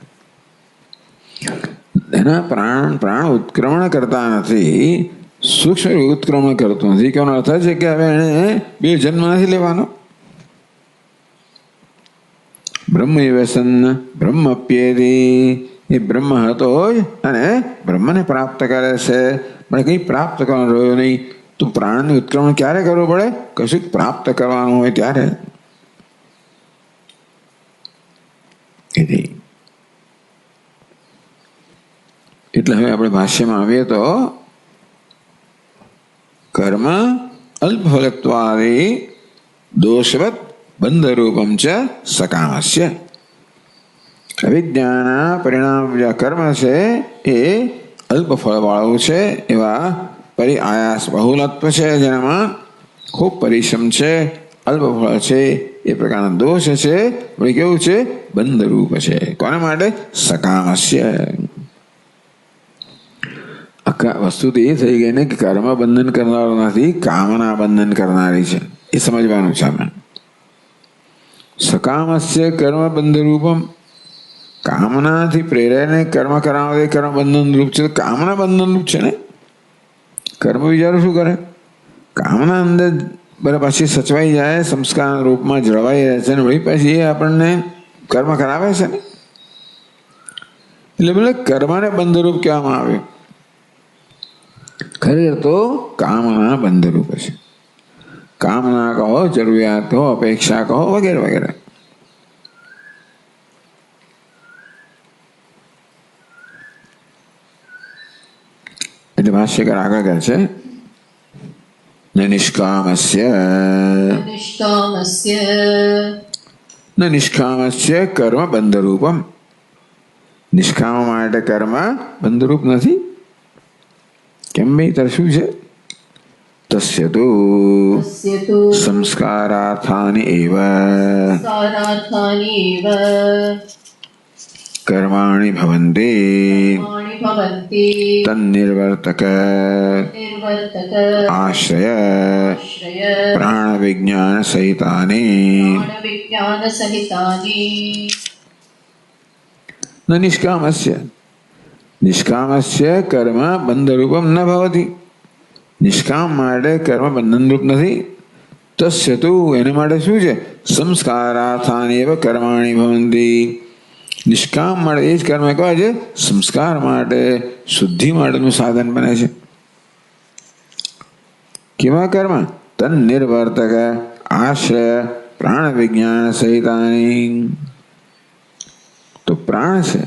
એના પ્રાણ ઉત્ક્રમણ કરતા નથી, સૂક્ષ્મ ઉત્ક્રમણ કરતું નથી. કેવાનો અર્થ છે કે હવે એને બે જન્મ નથી લેવાનો. બ્રહ્મ સન બ્રહ્મ અપ્યેતિ, એ બ્રહ્મ હતો જ અને બ્રહ્મને પ્રાપ્ત કરે છે, પણ કંઈ પ્રાપ્ત કરવાનો રહ્યો નહીં. તો પ્રાણનું ઉત્ક્રમણ ક્યારે કરવું પડે? કશું પ્રાપ્ત કરવાનું હોય ત્યારે. એટલે હવે આપણે ભાષ્યમાં આવીએ તો કર્મ અલ્પફલત્વાદિ દોષવત બંધરૂપમ ચ સકામસ્ય. અવિદ્યાના પરિણામ જે કર્મ છે એ અલ્પ ફળવાળું છે, એવા આયાસ બહુલત્વ છે, જેનામાં ખૂબ પરિશ્રમ છે, અલ્પ ફળ છે, એ પ્રકારના દોષ છે. પણ કેવું છે? બંધરૂપ છે. કોના માટે? સકામસ્ય. વસ્તુ તો એ થઈ ગઈ ને કે કર્મ બંધન કરનારો નથી, કામના બંધન કરનારી છે. એ સમજવાનું છે અમે. સકામસ્ય કર્મ બંધરૂપમ. કામનાથી પ્રેરાઈને કર્મ કરાવે, કર્મ બંધન રૂપ છે. કામના બંધન રૂપ છે ને. કર્મ વિચારો શું કરે? કામના અંદર બરાબર પછી સચવાઈ જાય, સંસ્કાર રૂપમાં જળવાઈ રહે છે, ને વળી પછી એ આપણને કર્મ કરાવે છે ને. એટલે બોલે કર્મને બંધરૂપ કહેવામાં આવે. ખરેખર તો કામના બંધરૂપ છે. કામના કહો, જરૂરિયાત કહો, અપેક્ષા કહો, વગેરે વગેરે. એટલે ભાષ્યકાર આગળ કહે છે નિષ્કામસ્ય કર્મ બંધરૂપમ. નિષ્કામ માટે કર્મ બંધરૂપ નથી. કેમ ભાઈ? તારે શું છે? તસ્ય તો સંસ્કારાર્થાની એવ કર્માણિ ભવન્તિ તન્નિર્વર્તક આશ્રય પ્રાણ વિજ્ઞાન સહિતાની ન નિષ્કામસ્ય. નિષ્કામસ્ય કર્મ બંધરૂપમ ન ભવતી. નિષ્કામ માટે કર્મ બંધનરૂપ નથી. તસ્ય તુ એને માટે શું છે? સંસ્કારાર્થાની એવ કર્માણિ ભવન્તિ. નિષ્કામ માટે એ જ કર્મ કહેવાય છે સંસ્કાર માટે, શુદ્ધિ માટેનું સાધન બને છે. કેવા કર્મ? તન્નિર્વર્તક આશ્રય પ્રાણ વિજ્ઞાન સહિતાની. તો પ્રાણ છે,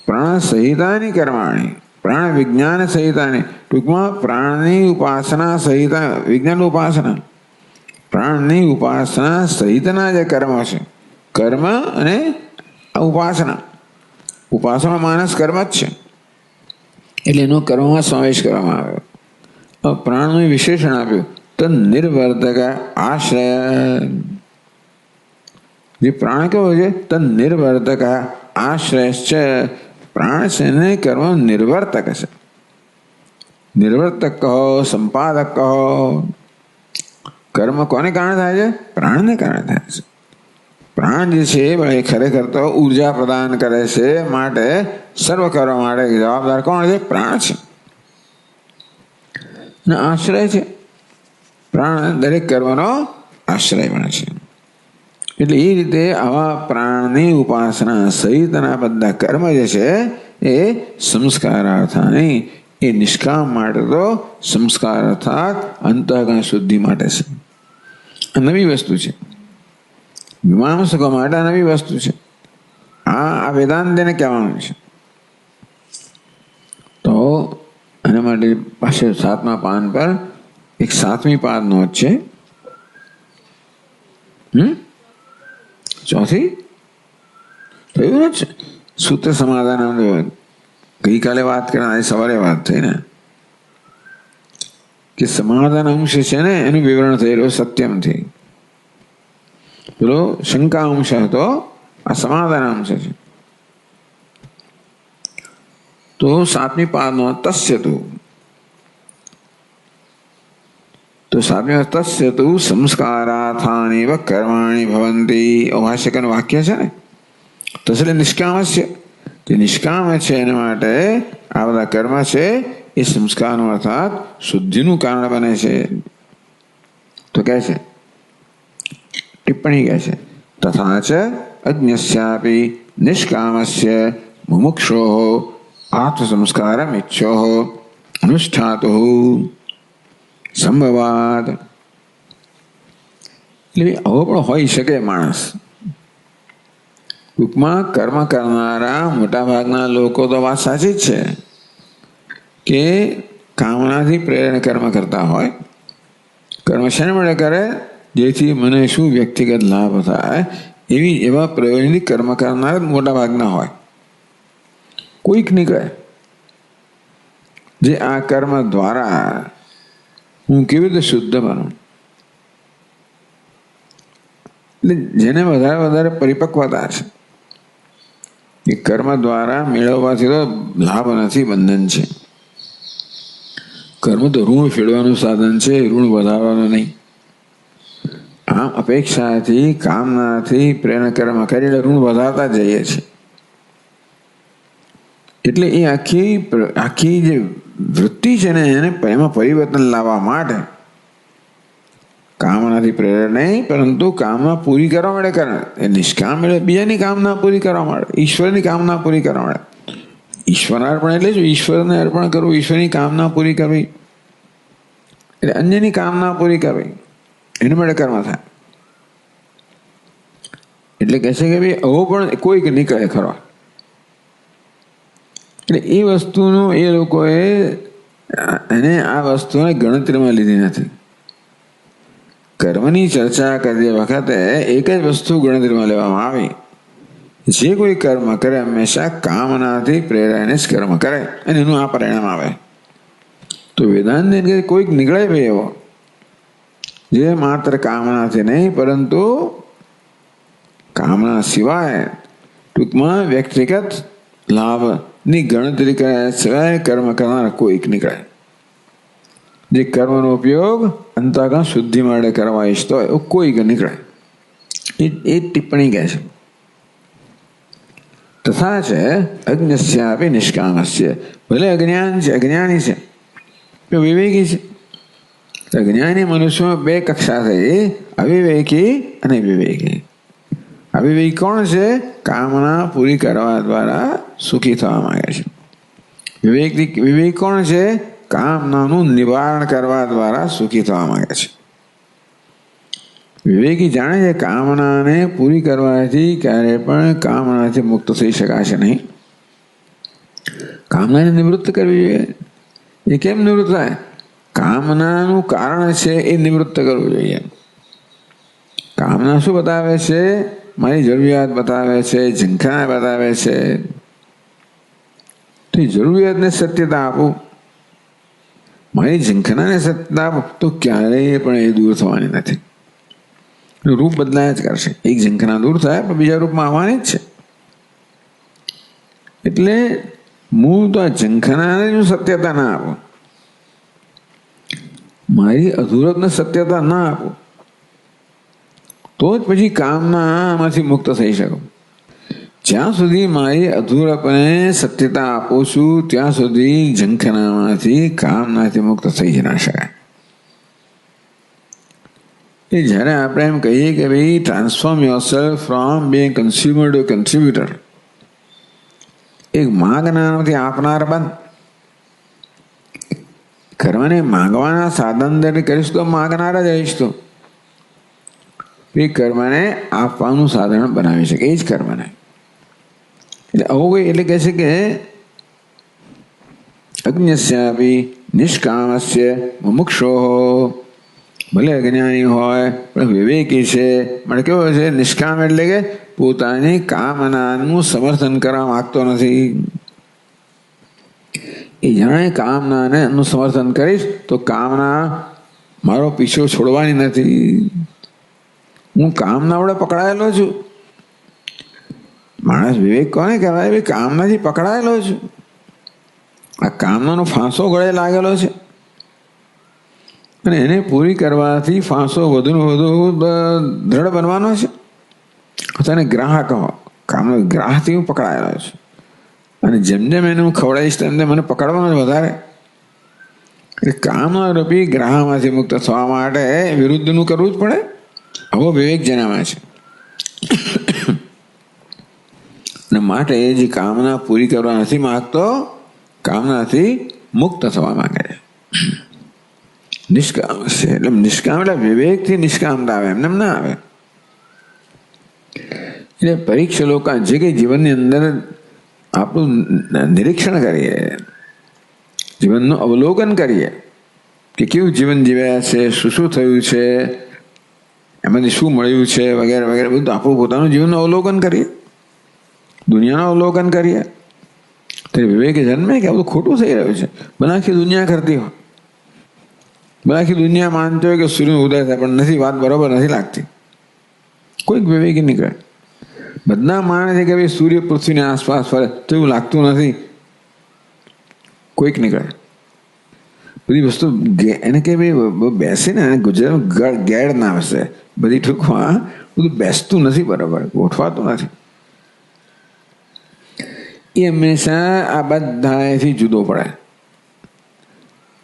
પ્રાણ સહિતાની કર્માણી, પ્રાણ વિજ્ઞાન સહિતાની. ટૂંકમાં પ્રાણની ઉપાસના સહિત વિજ્ઞાન ઉપાસના. પ્રાણની ઉપાસના સહિતના જે કર્મ છે, કર્મ અને ઉપાસના, ઉપાસના માનસ કર્મ જ છે, એટલે એનો કર્મમાં સમાવેશ કરવામાં આવ્યો. પ્રાણનું વિશેષણ આપ્યું તો નિર્વર્તક આશ્રય. જે પ્રાણ કેવો છે? તો નિર્વર્તક આશ્રય છે. પ્રાણ છે ને કર્મ નિર્વર્તક છે. નિર્વર્તક કહો, સંપાદક કહો. કર્મ કોને કારણે થાય છે? પ્રાણને કારણે થાય છે. પ્રાણ જે છે એ ખરેખર તો ઉર્જા પ્રદાન કરે છે, માટે સર્વ કરવા માટે જવાબદાર કોણ છે? પ્રાણ છે. અને આશ્રય છે. પ્રાણ દરેક કર્મનો આશ્રય બને છે. એટલે એ રીતે આવા પ્રાણની ઉપાસના સહિતના બધા કર્મ જે છે એ સંસ્કારાર્થાની, એ નિષ્કામ માટે તો સંસ્કાર અર્થાત અંતઃકરણ શુદ્ધિ માટે છે. નવી વસ્તુ છે. મીમાંસકો માટે નવી વસ્તુ છે. આ વેદાંત એને કહેવાનું છે. તો એના માટે પાસે 7મા પાન પર એક 7મી પાદ નોંધ છે. ચોથી થયું ને સૂત્ર સમાધાન. ગઈકાલે વાત કરી, આજે સવારે વાત થઈ ને કે સમાધાન અંશ છે ને એનું વિવરણ થયેલું સત્યમથી. પેલો શંકા અંશ હતો, આ સમાધાન અંશ છે. તો 7મી પાદનો તસ્ય તું, તો 7મી તસ્ય તું સંસ્કારાર્થાનિવ કર્માણિ ભવંતિ. ભાષ્યકરનું વાક્ય છે ને, તસલે નિષ્કામસ્ય, જે નિષ્કામ છે એના માટે આ બધા કર્મ છે એ સંસ્કારનું અર્થાત શુદ્ધિનું કારણ બને છે. તો કહે છે, ટિપ્પણી કહે છે, તથા ચ અજ્ઞસ્યાપી નિષ્કામસ્ય મુમુક્ષોઃ આત્મસંસ્કારમ ઇચ્છોઃ અનુષ્ઠાતુઃ સંભવાત. એટલે આવો પણ હોઈ શકે માણસ. ટૂંકમાં કર્મ કરનારા મોટાભાગના લોકો તો વાત સાચી જ છે કે કામનાથી પ્રેરણા કર્મ કરતા હોય. કર્મ શેને મળે કરે? જેથી મને શું વ્યક્તિગત લાભ થાય, એવા પ્રયોજનથી કર્મ કરનાર મોટાભાગના હોય. કોઈક નીકળે જે આ કર્મ દ્વારા હું કેવી રીતે શુદ્ધ બનું. એટલે જેને વધારે પરિપક્વતા છે, એ કર્મ દ્વારા મેળવવાથી તો લાભ નથી, બંધન છે. કર્મ તો ઋણ ફેરવાનું સાધન છે, ઋણ વધારવાનું નહીં. આમ અપેક્ષાથી, કામનાથી પ્રેરણા કર્મ કરીને ઋણ વધારતા જઈએ છીએ. એટલે એ આખી જે વૃત્તિ છે ને એને એમાં પરિવર્તન લાવવા માટે કામનાથી પ્રેરણા નહીં, પરંતુ કામના પૂરી કરવા માટે કરે. એ નિષ્કામ એટલે બીજાની કામના પૂરી કરવા માટે, ઈશ્વરની કામના પૂરી કરવા માટે. ઈશ્વર અર્પણ એટલે શું? ઈશ્વરને અર્પણ કરવું, ઈશ્વરની કામના પૂરી કરવી, એટલે અન્યની કામના પૂરી કરવી, એના માટે કર્મ થાય. એટલે કહે છે કે ભાઈ આવો પણ કોઈક નીકળે ખરો. એટલે એ વસ્તુનું એ લોકોએ એને આ વસ્તુને ગણતરીમાં લીધી નથી. કર્મની ચર્ચા કરતી વખતે એક જ વસ્તુ ગણતરીમાં લેવામાં આવી, જે કોઈ કર્મ કરે હંમેશા કામનાથી પ્રેરાઈને જ કર્મ કરે અને એનું આ પરિણામ આવે. તો વેદાંત કોઈક નીકળે ભાઈ એવો જે માત્ર કામનાથી નહીં, પરંતુ કામના સિવાય ટૂંકમાં વ્યક્તિગત લાભની ગણતરી કર્યા સિવાય કર્મ કરનાર કોઈક નીકળે. જે કર્મનો ઉપયોગ અંતઃકરણ શુદ્ધિ માટે કરવા ઈચ્છતો હોય એવું કોઈક નીકળે. એ ટિપ્પણી કહે છે. તથા છે અજ્ઞસ્યાપી નિષ્કામસ્ય. ભલે અજ્ઞાન છે, અજ્ઞાની છે, તો વિવેકી છે. અજ્ઞાની મનુષ્યમાં 2 કક્ષા થઈ, અવિવેકી અને વિવેકી. અવિવેકી કોણ છે? કામના પૂરી કરવા દ્વારા સુખી થવા માંગે છે. વિવેક કોણ છે? કામનાનું નિવારણ કરવા દ્વારા સુખી થવા માંગે છે. વિવેકી જાણે છે કામનાને પૂરી કરવાથી ક્યારે પણ કામનાથી મુક્ત થઈ શકાશે નહીં. કામનાને નિવૃત્ત કરવી જોઈએ. એ કેમ નિવૃત્ત થાય? કામનાનું કારણ છે એ નિવૃત્ત કરવું જોઈએ. કામના શું બતાવે છે? મારી જરૂરિયાત બતાવે છે, ઝંખના બતાવે છે. તો જરૂરિયાતને સત્યતા આપું, મારી ઝંખનાને સત્યતા આપું તો ક્યારેય પણ એ દૂર થવાની નથી. રૂપ બદલાયા જ કરશે. એક ઝંખના દૂર થાય પણ બીજા રૂપમાં આવવાની જ છે. એટલે હું તો આ ઝંખનાને જ સત્યતા ના આપું, મારી અધૂરપને સત્યતા ના આપું, તો જ પછી કામનામાંથી મુક્ત થઈ શકું. જ્યાં સુધી મારી અધૂરપને સત્યતા આપું છું ત્યાં સુધી ઝંખનામાંથી કામનાથી મુક્ત થઈ જ ના શકાય. એ જ્યારે આપણે એમ કહીએ કે ભાઈ transform yourself from being consumer to contributor, એક માંગનારથી આપનાર બન. કર્મને માંગવાના સાધન તરીકે કરીશ તો માંગનાર જ રહીશ. તો એ કર્મને આપવાનું સાધન બનાવી શકે, એ જ કર્મને. એટલે આવું કોઈ એટલે કહે છે કે અજ્ઞસ્યાપી નિષ્કામસ્ય મુમુક્ષો, ભલે અજ્ઞાની હોય પણ વિવેકી છે. મને કેવો છે? નિષ્કામ એટલે કે પોતાની કામનાનું સમર્થન કરવા માંગતો નથી. એ જાણે કામનાને એનું સમર્થન કરીશ તો કામના મારો પીછો છોડવાની નથી. હું કામના વડે પકડાયેલો છું. માણસ વિવેક કોને કહેવાય? ભાઈ કામનાથી પકડાયેલો છું. આ કામનાનો ફાંસો ગળે લાગેલો છે અને એને પૂરી કરવાથી ફાંસો વધુને વધુ દ્રઢ બનવાનો છે. તને ગ્રાહક હો, કામનો ગ્રાહથી હું પકડાયેલો છું અને જેમ જેમ એને હું ખવડાવીશ તેમ તેમ મને પકડવાનો વધારે. એટલે કામના રૂપી ગ્રાહમાંથી મુક્ત થવા માટે વિરુદ્ધનું કરવું જ પડે. આવો વિવેક જેનામાં છે. અને માટે જે કામના પૂરી કરવા નથી માંગતો, કામનાથી મુક્ત થવા માંગે છે. નિષ્કામ છે એટલે નિષ્કામ એટલે વિવેકથી નિષ્કામતા આવે, એમને ના આવે. એટલે પરીક્ષા લોકો જે કંઈ જીવનની અંદર આપણું નિરીક્ષણ કરીએ, જીવનનું અવલોકન કરીએ કે કેવું જીવન જીવ્યા છે, શું શું થયું છે, એમાંથી શું મળ્યું છે વગેરે વગેરે, બધું આપણું પોતાનું જીવનનું અવલોકન કરીએ, દુનિયાનું અવલોકન કરીએ, ત્યારે વિવેકે જન્મે કે આ બધું ખોટું થઈ રહ્યું છે. બનાખી દુનિયા કરતી હોય, બનાખી દુનિયા માનતી હોય કે સૂર્યનો ઉદય થાય, પણ નથી, વાત બરોબર નથી લાગતી. કોઈક વિવેકી નીકળે. બધા માને છે કે ભાઈ સૂર્ય પૃથ્વીની આસપાસ ફરે, તો એવું લાગતું નથી. કોઈક નીકળે. બધી વસ્તુ એને કે ભાઈ બેસે ને, ગુજરાતમાં ગેડ ના હશે, બધી ટૂંકમાં બધું બેસતું નથી બરાબર, ગોઠવાતું નથી. એ હંમેશા આ બધાથી જુદો પડે.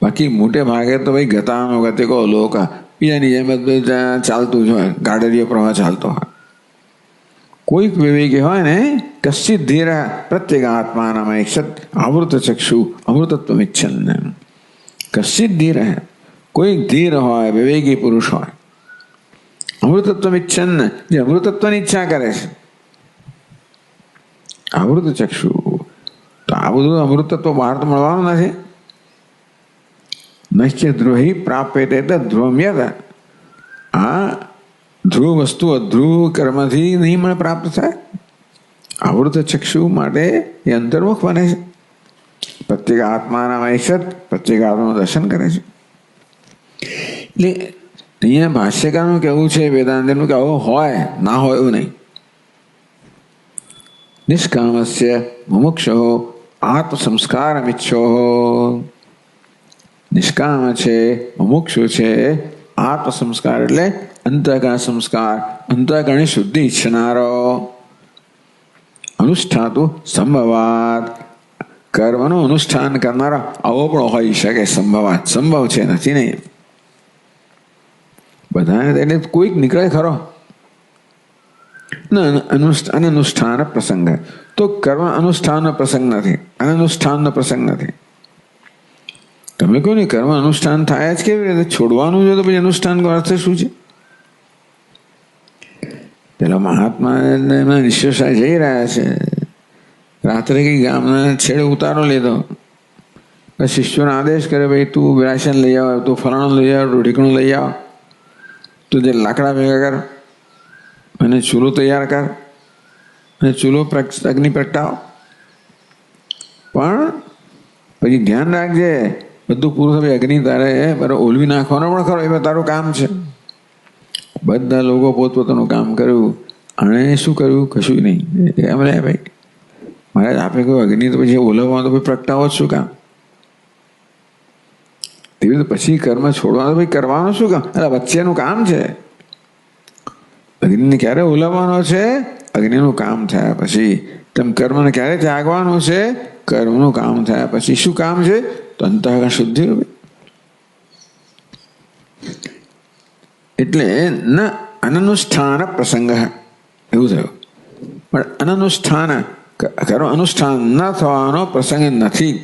બાકી મોટે ભાગે તો ભાઈ ગતાનો ગતિકો લોક બીજાની જેમ ચાલતું જ હોય, ગાડરીયો પ્રવાહ ચાલતો હોય. કોઈક વિવેકી હોય ને, કશ્ચિત ધીર પ્રત્યેક આત્માનામાં એક સત અમૃત ચક્ષુ અમૃતત્વ ઇચ્છન. કશ્ચિત ધીર, કોઈક ધીર હોય, વિવેકી પુરુષ હોય, અમૃતત્વ ઇચ્છન, જે અમૃતત્વની ઈચ્છા કરે છે. અમૃત ચક્ષુ, તો આ બધું અમૃતત્વ બહાર તો મળવાનું નથી. નિશ્ચિત દ્રોહી પ્રાપ્ય ધ્રુવમ્યત, આ ધ્રુવ વસ્તુ અધ્રુવ કર્મથી નહીં મને પ્રાપ્ત થાય. આવૃત ચક્ષુ માટે એ અંતર્મુખ બને છે. પ્રત્યેક આત્માના ઐષત, પ્રત્યેક આત્માનું દર્શન કરે છે. એટલે અહીંયા ભાષ્યકારનું કહેવું છે, વેદાંતનું કે આવું હોય, ના હોય એવું નહીં. નિષ્કામસ્ય મુમુક્ષો આત્મસંસ્કાર મિચ્છો. નિષ્કામ છે, મુમુક્ષુ છે, આત્મસંસ્કાર એટલે અંતઃકરણ સંસ્કાર, અંતઃકરણની શુદ્ધિ ઈચ્છનારો. અનુષ્ઠાતું સંભવાત, કર્મનું અનુષ્ઠાન કરનારા આવો પણ હોઈ શકે. સંભવાત સંભવ છે, નથી નહીં. બધાને એટલે કોઈક નીકળે ખરો. અનુષ્ઠાન પ્રસંગ તો કર્મ અનુષ્ઠાનનો પ્રસંગ નથી, અનુષ્ઠાનનો પ્રસંગ નથી. તમે કહો ને કર્મ અનુષ્ઠાન થાય જ કેવી રીતે? છોડવાનું છે તો પછી અનુષ્ઠાન અર્થ શું છે? પેલા મહાત્મા એમના નિશ્ચય જઈ રહ્યા છે, રાત્રે કઈ ગામના છેડે ઉતારો લીધો, શિષ્યોને આદેશ કરે, ભાઈ તું રાશન લઈ આવ, તું ફલાણું લઈ આવ, ઢીકણું લઈ આવ, તું જે લાકડા ભેગા કર. અને ચૂલો તૈયાર કર અને ચૂલો અગ્નિ પ્રગટાવો. પણ પછી ધ્યાન રાખજે, બધું પૂરું થયું અગ્નિ તારે બરાબર ઓલવી નાખવાનો પણ ખરો, એ તારું કામ છે. બધા લોકો પોતપોતાનું કામ કર્યું, આણે શું કર્યું? કશું નહીં. એમ લે ભાઈ, મહારાજ આપે કહ્યું અગ્નિ તો પછી ઓલવવાનો તો પ્રગટાવો જ શું કામ? તેવી રીતે પછી કર્મ છોડવાનું ભાઈ કરવાનું શું કામ? અરે વચ્ચેનું કામ છે. અગ્નિને ક્યારે ઓલવવાનો છે? અગ્નિનું કામ થયા પછી. તેમ કર્મને ક્યારે ત્યાગવાનું છે? કર્મનું કામ થયા પછી. શું કામ છે? તો અંતઃકરણ શુદ્ધિ. એટલે ન અનનુષ્ઠાન પ્રસંગ એવું થયું. પણ અનનુષ્ઠાન કર્મ અનુષ્ઠાન ન થવાનો પ્રસંગ નથી.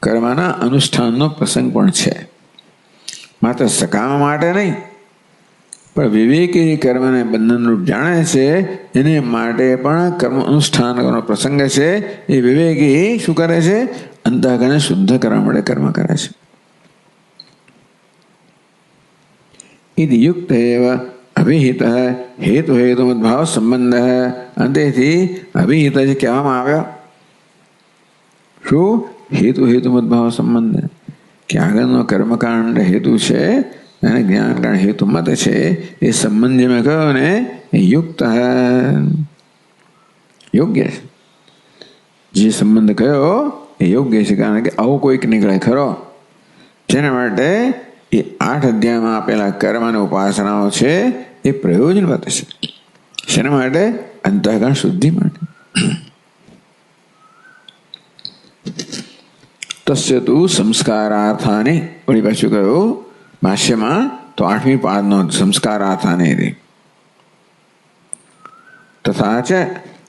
કર્મના અનુષ્ઠાનનો પ્રસંગ પણ છે, માત્ર સકામ માટે નહીં. પણ વિવેકી કર્મને બંધનરૂપ જાણે છે, એને માટે પણ કર્મ અનુષ્ઠાન કરવાનો પ્રસંગ છે. એ વિવેકી શું કરે છે? અંતઃકરણને શુદ્ધ કરવા માટે કર્મ કરે છે. ઇતિ યુક્ત એવ અભિહિત હેતુ હેતુમદ્ભાવ સંબંધ. અંતેથી અભિહિત જે કહેવામાં આવ્યો શું? હેતુ હેતુમદ્ભાવ સંબંધ, કે આગળનો કર્મકાંડ હેતુ છે અને જ્ઞાનકાંડ હેતુ મત છે. એ સંબંધ જે મેં કહ્યો ને એ યુક્ત યોગ્ય છે. જે સંબંધ કયો એ યોગ્ય છે, કારણ કે આવું કોઈક નીકળે ખરો જેના માટે એ 8 અધ્યાયમાં આપેલા કર્મ અને ઉપાસનાઓ છે એ પ્રયોજનવત છે. શેના માટે? અંતઃકરણ શુદ્ધિ માટે. તસ્ય તુ સંસ્કારાર્થાની, વળી પાછું કહ્યું ભાષ્યમાં તો 8મી પાદનો સંસ્કારાર્થાની. તથા ચ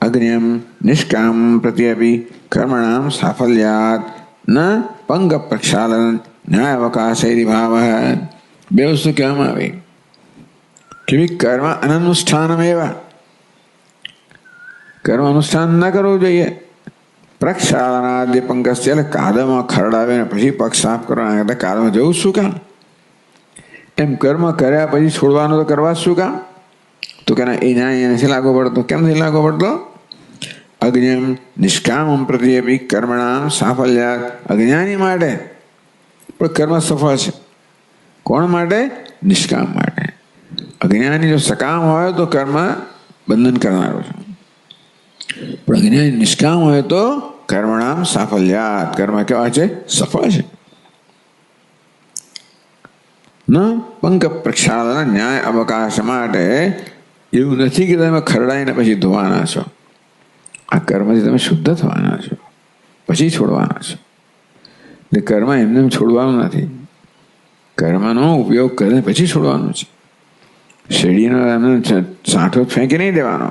અગ્નિયમ નિષ્કામ પ્રતિ અપી કર્મણામ સાફલ્યાત ન પંગ પ્રક્ષાલન ન્યાયાવકાશૈરી ભાવ. બે વસ્તુ કહેવામાં આવી કે કર્મ અનનુષ્ઠાનમ એવા, કર્મ અનુષ્ઠાન ન કરવું જોઈએ. પ્રક્ષાલનાદિ પંકસ્ય, એટલે કાદમાં ખરડાવીને પછી પગ સાફ કરવાના કરતા કાદમાં જવું શું કામ? એમ કર્મ કર્યા પછી છોડવાનું તો કરવા શું કામ? તો કે એ ન્યાય નથી લાગુ પડતો. કેમ નથી લાગુ પડતો? અજ્ઞાન નિષ્કામ પ્રતિ અપી કર્મણામ સાફલ્યાત. અજ્ઞાની માટે પણ કર્મ સફળ છે. કોણ માટે? નિષ્કામ માટે. અજ્ઞાની જો સકામ હોય તો કર્મ બંધન કરનારો છે, પણ અજ્ઞાની નિષ્કામ હોય તો કર્મણામ સાફલ્યાત. કર્મ કેવા છે? સફળ છે. ન પંક પ્રક્ષાલન ન્યાય અવકાશ માટે. એવું નથી કે તમે ખરડાઈને પછી ધોવાના છો. આ કર્મથી તમે શુદ્ધ થવાના છો, પછી છોડવાના છો. એટલે કર્મ એમને છોડવાનું નથી, કર્મનો ઉપયોગ કરીને પછી છોડવાનું છે. શેરડીનો એમને સાંઠો ફેંકી નહીં દેવાનો,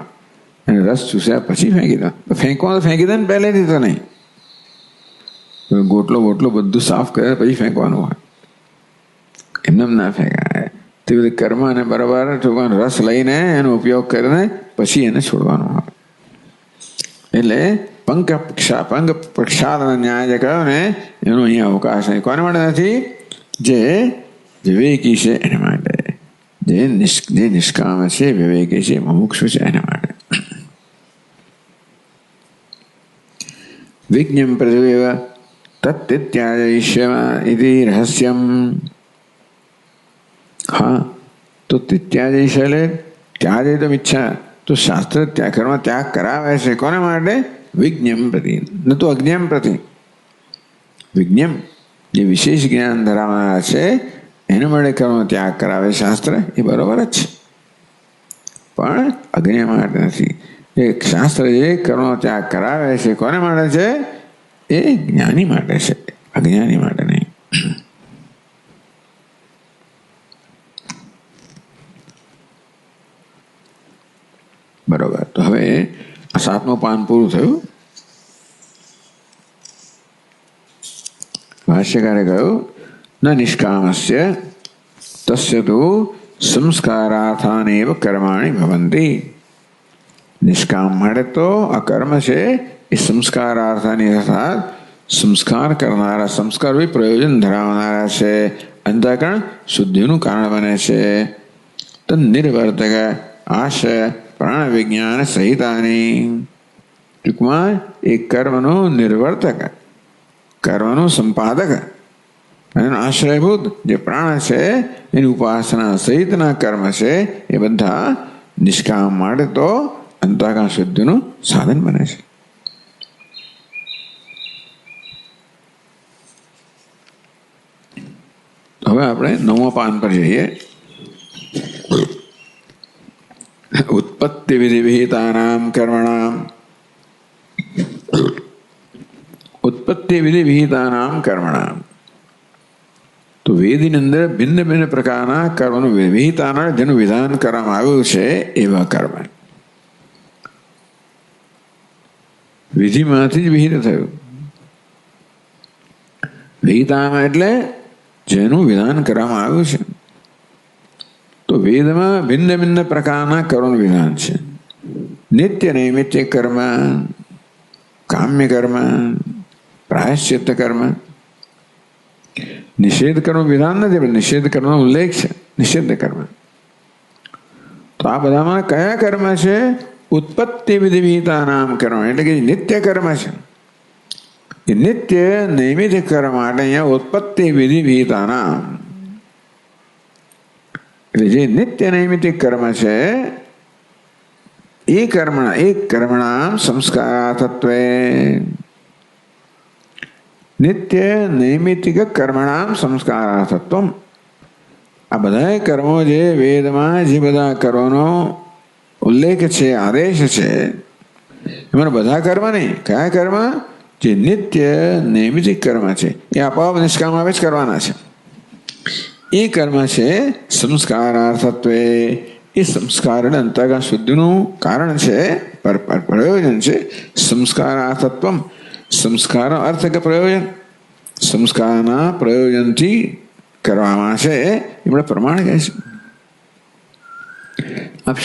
અને રસ ચૂસ્યા પછી ફેંકી દો. ફેંકવાનો ફેંકી દે ને પહેલેથી તો નહીં. ગોટલો બોટલો બધું સાફ કરે પછી ફેંકવાનું હોય, એમને ના ફેંકાય. તે બધી કર્મ અને બરાબર રસ લઈને એનો ઉપયોગ કરીને પછી એને છોડવાનું હોય. એટલે પંક પ્રક્ષાલન ન્યાય જે કહ્યો ને એનો અહીંયા અવકાશ નહીં. કોને માટે નથી? જે વિવેકી છે એના માટે, જે નિષ્કામ છે, વિવેકી છે, મુમુક્ષુ છે એના માટે. વિજ્ઞમ પ્રતિવેવ તત્ત્યાજયિષ્યમાં ઇતિ રહસ્યમ. હા, તો ત્યાજયિષ્ય એટલે ત્યાજય તો ઈચ્છા, તો શાસ્ત્ર ત્યાગ કર્મ ત્યાગ કરાવે છે. કોને માટે? વિજ્ઞમ પ્રતિ, ન તો અજ્ઞાન પ્રતિ. વિજ્ઞમ જે વિશેષ જ્ઞાન ધરાવનારા છે એના માટે કર્મ ત્યાગ કરાવે શાસ્ત્ર, એ બરોબર જ છે. પણ અજ્ઞ માટે નથી. એ શાસ્ત્ર જે કર્મ ત્યાગ કરાવે છે કોને માટે છે? એ જ્ઞાની માટે છે, અજ્ઞાની માટે નહીં. બરોબર. તો હવે આ 7મું પાન પૂરું થયું. ભાષ્યકારે કહ્યું ન નિષ્કામસ્ય તસ્ય તો સંસ્કારાર્થાનેવ કર્માણિ ભવંતિ. નિષ્કામ માટે તો આ કર્મ છે એ સંસ્કારાર્થાની અર્થાત સંસ્કાર કરનારા, સંસ્કાર બી પ્રયોજન ધરાવનારા છે. અંતઃકરણ શુદ્ધિનું કારણ બને છે. તન્નિર્વર્તક આશય પ્રાણ વિજ્ઞાન સહિતાની. ટૂંકમાં એ કર્મનો નિર્વર્તક, કર્મનો સંપાદક અને આશ્રયભૂત જે પ્રાણ છે એની ઉપાસના સહિતના કર્મ છે એ બધા નિષ્કામ માટે તો અંતઃકરણ શુદ્ધિનું સાધન બને છે. હવે આપણે 9મા પાન પર જઈએ. ઉત્પત્તિ વિધિ વિહિતાનામ કર્મણામ. ઉત્પત્તિ વિધિ વિહિતાનામ કર્મણામ. તો વેદની અંદર ભિન્ન ભિન્ન પ્રકારના કર્મનું વિહિતાના જેનું વિધાન કરવામાં આવ્યું છે એવા કર્મ વિધિમાંથી જ વિહિત થયું. વિહિતામાં એટલે જેનું વિધાન કરવામાં આવ્યું છે. તો વેદમાં ભિન્ન ભિન્ન પ્રકારના કર્મનું વિધાન છે. નિત્ય નૈમિત્ય કર્મ, કામ્ય કર્મ, પ્રાયશ્ચિત્ત કર્મ. નિષેધ કર્મ વિધાન નથી, પણ નિષેધ કર્મનો ઉલ્લેખ છે, નિષેધ કર્મ. તો આ બધામાં કયા કર્મ છે? ઉત્પત્તિ વિધિ વિહિતાનામ કર્મ, એટલે કે નિત્ય કર્મ છે. એ નિત્ય નૈમિત્તિક કર્મ માટે અહીંયા ઉત્પત્તિ વિધિ વિહિતાનામ, એટલે જે નિત્ય નૈમિત્તિક કર્મ છે એ કર્મણામ સંસ્કારાર્થત્વે. નિત્ય નૈમિત્તિક કર્મણામ સંસ્કારાર્થત્વમ. આ બધા કર્મો જે વેદમાં જે બધા કર્મોનો ઉલ્લેખ છે, આદેશ છે, એમાં બધા કર્મ નહીં, કયા કર્મ? જે નિત્ય નૈમિત્તિક કર્મ છે એ આપોઆપ નિષ્કામ આવે જ કરવાના છે. એ કર્મ છે સંસ્કારાર્થત્વે. એ સંસ્કાર અંતઃકરણ શુદ્ધિનું કારણ છે, પ્રયોજન છે. સંસ્કારાર્થત્વમ, સંસ્કાર અર્થ કે પ્રયોજન, સંસ્કારના પ્રયોજનથી કરવામાં છે એમણે પ્રમાણ કહે છે.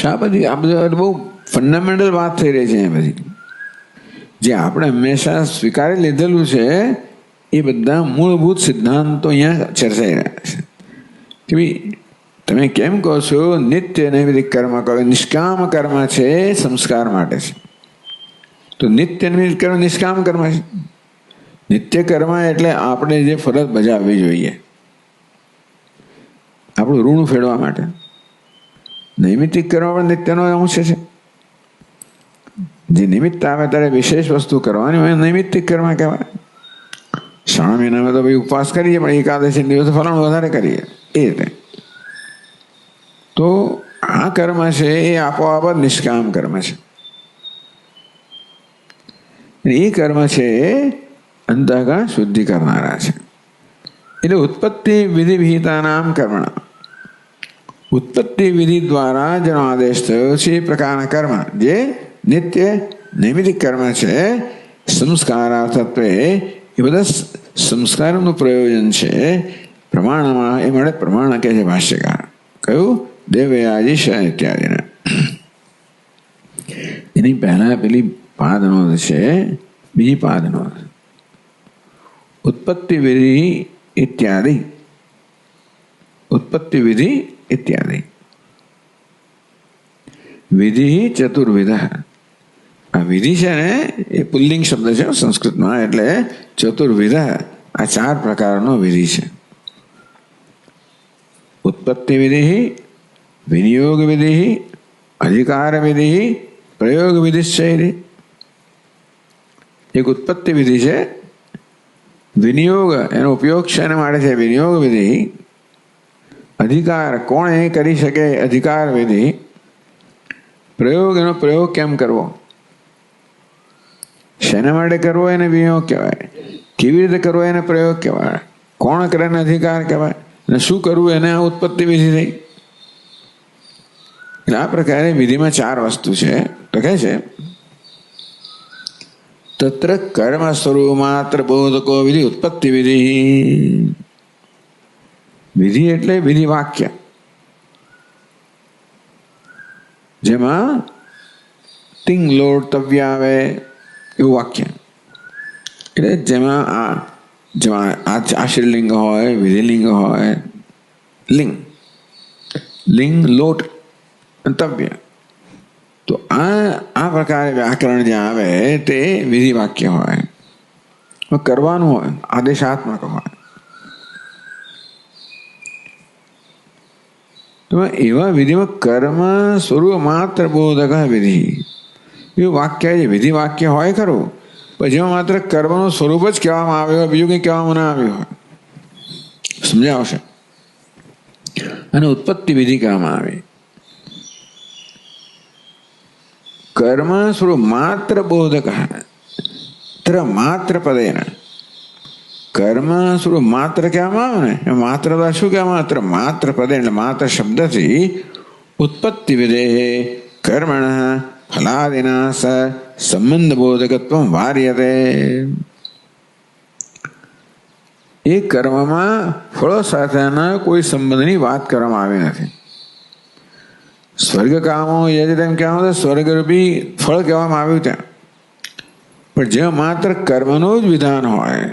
શા બધી આ બધું બહુ ફંડામેન્ટલ વાત થઈ રહી છે. એ બધી જે આપણે હંમેશા સ્વીકારી લીધેલું છે એ બધા મૂળભૂત સિદ્ધાંતો અહીંયા ચર્ચાઈ રહ્યા છે. કે ભાઈ તમે કેમ કહો છો નિત્ય નૈમિત્તિક કર્મ કહો? નિષ્કામ કર્મ છે, સંસ્કાર માટે છે. તો નિત્ય નૈમિત્તિક કર્મ નિષ્કામ કર્મ છે. નિત્ય કર્મ એટલે આપણે જે ફરજ બજાવવી જોઈએ આપણું ઋણ ફેરવા માટે. નૈમિત્તિક કર્મ પણ નિત્યનો અંશ છે. જે નિમિત્ત આવે ત્યારે વિશેષ વસ્તુ કરવાની હોય નૈમિત્તિક કર્મ કહેવાય. શ્રાવણ મહિનામાં તો ભાઈ ઉપવાસ કરીએ, પણ એકાદશી દિવસે ફલાણું વધારે કરીએ એ રીતે. તો આ કર્મ છે એ આપોઆપ જ નિષ્કામ કર્મ છે. એ કર્મ છે અંતઃકરણ શુદ્ધિ કરનારા છે. એટલે ઉત્પત્તિ વિધિ વિહિતાનામ કર્મણા. ઉત્પત્તિ વિધિ દ્વારા જેનો આદેશ થયો છે એ પ્રકારના કર્મ જે નિત્ય નૈમિત્તિક કર્મ છે, સંસ્કારાર્થત્વે. એ બધા સંસ્કારનું પ્રયોજન છે. પ્રમાણમાં એ મળે પ્રમાણ કહે છે ભાષ્યકાર. કયું? દેવયાજી ઇત્યાદિના. એની પહેલા પેલી પાદનોંધ છે, બીજી પાદનોંધ ઉત્પત્તિ વિધિ ઇત્યાદિ. ઉત્પત્તિ વિધિ ઇત્યાદિ. વિધિ ચતુર્વિધ. આ વિધિ છે ને એ પુલ્લિંગ શબ્દ છે સંસ્કૃતમાં, એટલે ચતુર્વિધ. આ 4 પ્રકારનો વિધિ છે. ઉત્પત્તિ વિધિ, વિનિયોગ વિધિ, અધિકાર વિધિ, પ્રયોગ વિધિશ્ચૈરી. એક ઉત્પત્તિ વિધિ છે. વિનિયોગ એનો ઉપયોગ છે એના માટે છે વિનિયોગ વિધિ. અધિકાર કોણ એ કરી શકે અધિકાર વિધિ. પ્રયોગ એનો પ્રયોગ કેમ કરવો, શેના માટે કરવો એને વિનિયોગ કહેવાય. કેવી રીતે કરવો એને પ્રયોગ કહેવાય. કોણ કરે એને અધિકાર કહેવાય. અને શું કરવું એને આ ઉત્પત્તિ વિધિ થઈ. એટલે આ પ્રકારે વિધિમાં 4 વસ્તુ છે. તો કહે છે તત્ર કર્મ સ્વરૂપ માત્ર બોધકો વિધિ ઉત્પત્તિ વિધિ. વિધિ એટલે વિધિ વાક્ય, જેમાં તિંગ લોટ તવ્ય આવે એવું વાક્ય. એટલે જેમાં આશ્રયલિંગ હોય, વિધિલિંગ હોય, લિંગ લોટ તવ્ય તો આ પ્રકારે વ્યાકરણ જ્યાં આવે તે વિધિ વાક્ય હોય, કરવાનું હોય, આદેશાત્મક હોય. તો એવા વિધિમાં કર્મ સ્વરૂપ માત્ર બોધક વિધિ એવું વાક્ય છે. વિધિ વાક્ય હોય ખરું, પણ જેમાં માત્ર કર્મનું સ્વરૂપ જ કહેવામાં આવ્યું હોય, બીજું કંઈ કહેવામાં ના આવ્યું હોય. સમજાવશે. અને ઉત્પત્તિ વિધિ કહેવામાં આવે. કર્મ સ્વરૂપ માત્ર બોધક માત્ર પદેન કર્મ સ્વરૂપ માત્ર કહેવામાં આવે ને, માત્ર શું કહેવામાં? માત્ર પદે એટલે માત્ર શબ્દથી ઉત્પત્તિ વિધે કર્મણ ફલાદિના સંબંધ બોધકત્વ વાર્યતે. એ કર્મમાં ફળો સાથેના કોઈ સંબંધની વાત કરવામાં આવી નથી. સ્વર્ગ કામો યજ્ઞ તેમ કહેવામાં સ્વર્ગરૂપી ફળ કહેવામાં આવ્યું ત્યાં, પણ જ્યાં માત્ર કર્મનું જ વિધાન હોય,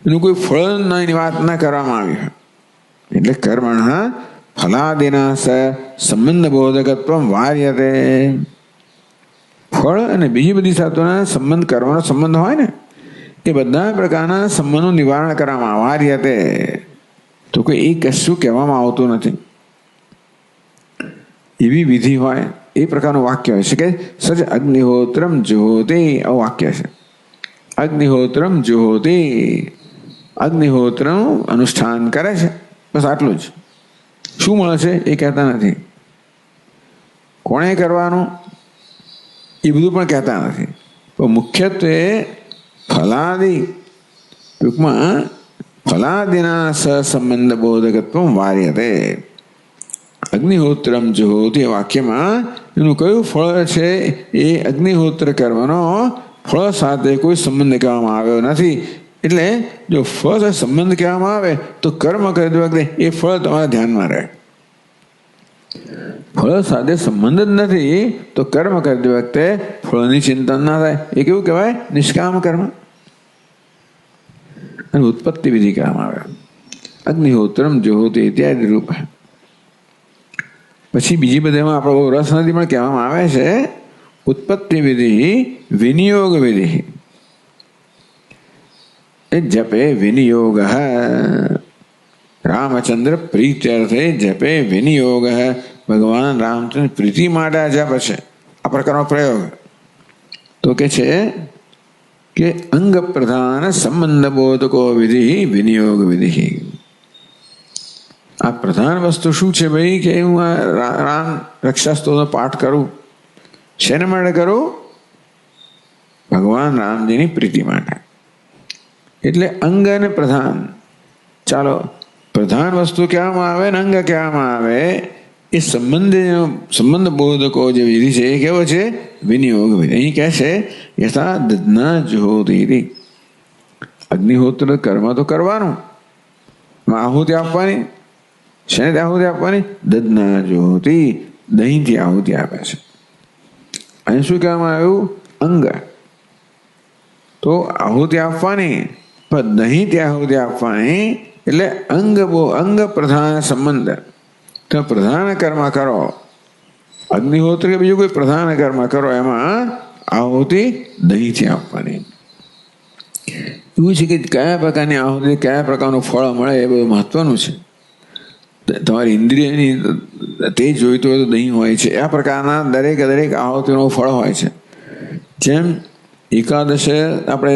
એનું કોઈ ફળની વાત ના કરવામાં આવી હોય, એટલે કર્મણ ફલાદિના સંબંધ બોધકત્વ વાર્યતે. ફળ અને બીજી બધી સાથોના સંબંધ, કર્મનો સંબંધ હોય ને, એ બધા પ્રકારના સંબંધનું નિવારણ કરવામાં વાર્યતે. તો કોઈ એ કશું કહેવામાં આવતું નથી. એવી વિધિ હોય, એ પ્રકારનું વાક્ય હોય છે કે સજ અગ્નિહોત્રમ જુહોતે. આવું વાક્ય છે. અગ્નિહોત્રમ જુહોતે, અગ્નિહોત્રનું અનુષ્ઠાન કરે છે, બસ આટલું જ. શું મળે છે એ કહેતા નથી. કોણે કરવાનું એ બધું પણ કહેતા નથી. પણ મુખ્યત્વે ફલાદિ, ટૂંકમાં ફલાદિના સસંબંધ બોધકત્વ વાર્યતે. અગ્નિહોત્રમ જુહોતિ વાક્યમાં એનું કયું ફળ છે? એ અગ્નિહોત્ર કર્મનો ફળ સાથે કોઈ સંબંધ કહેવામાં આવ્યો નથી. એટલે જો ફળ સાથે સંબંધ કહેવામાં આવે તો કર્મ કરતી વખતે એ ફળ તમારા ધ્યાનમાં રહે. ફળ સાથે સંબંધ જ નથી તો કર્મ કરતી વખતે ફળની ચિંતન ના થાય. એ કેવું કહેવાય? નિષ્કામ કર્મ. અને ઉત્પત્તિ વિધિ કહેવામાં આવે. અગ્નિહોત્રમ જુહોતિ ઇત્યાદિ રૂપ. પછી બીજી બધામાં આપણો રસ નથી, પણ કહેવામાં આવે છે ઉત્પત્તિ વિધિ વિનિયોગ વિધિ. એ જપે વિનિયોગ રામચંદ્ર પ્રીત્યર્થે જપે વિનિયોગ. ભગવાન રામચંદ્ર પ્રીતિ માટે આ જપ છે. આ પ્રકારનો પ્રયોગ તો કે છે કે અંગ પ્રધાન સંબંધ બોધકો વિધિ વિનિયોગ વિધિ. આ પ્રધાન વસ્તુ શું છે ભાઈ? કે હું આ રામ રક્ષા સ્તોત્ર પાઠ કરું. શેને માટે કરું? ભગવાન રામજીની પ્રીતિ માટે. એટલે અંગ અને પ્રધાન. ચાલો, પ્રધાન વસ્તુ કહેવામાં આવે ને અંગ કહેવામાં આવે. એ સંબંધ બોધકો જે વિધિ છે એ કેવો છે? વિનિયોગ વિધિ. અહીં કહે છે યથા દધના જુહોતિ. અગ્નિહોત્ર કર્મ તો કરવાનું, આહુતિ આપવાની. શેને આહુતિ આપવાની? દધના જુહોતિ, દહીંથી આહુતિ આપે છે. અહીં શું કહેવામાં આવ્યું? અંગ. તો આહુતિ આપવાની, પણ દહીંથી આહુતિ આપવાની. એટલે અંગ પ્રધાન સંબંધ. તો પ્રધાન કર્મ કરો, અગ્નિહોત્ર કે બીજું કોઈ પ્રધાન કર્મ કરો, એમાં આહુતિ દહીંથી આપવાની. એવું છે કે કયા પ્રકારની આહુતિ, કયા પ્રકારનું ફળ મળે એ બધું મહત્વનું છે. તમારી ઇન્દ્રિયની તે જોઈતું હોય તો દહીં હોય છે. આ પ્રકારના દરેક આહુતિનું ફળ હોય છે. જેમ એકાદશે આપણે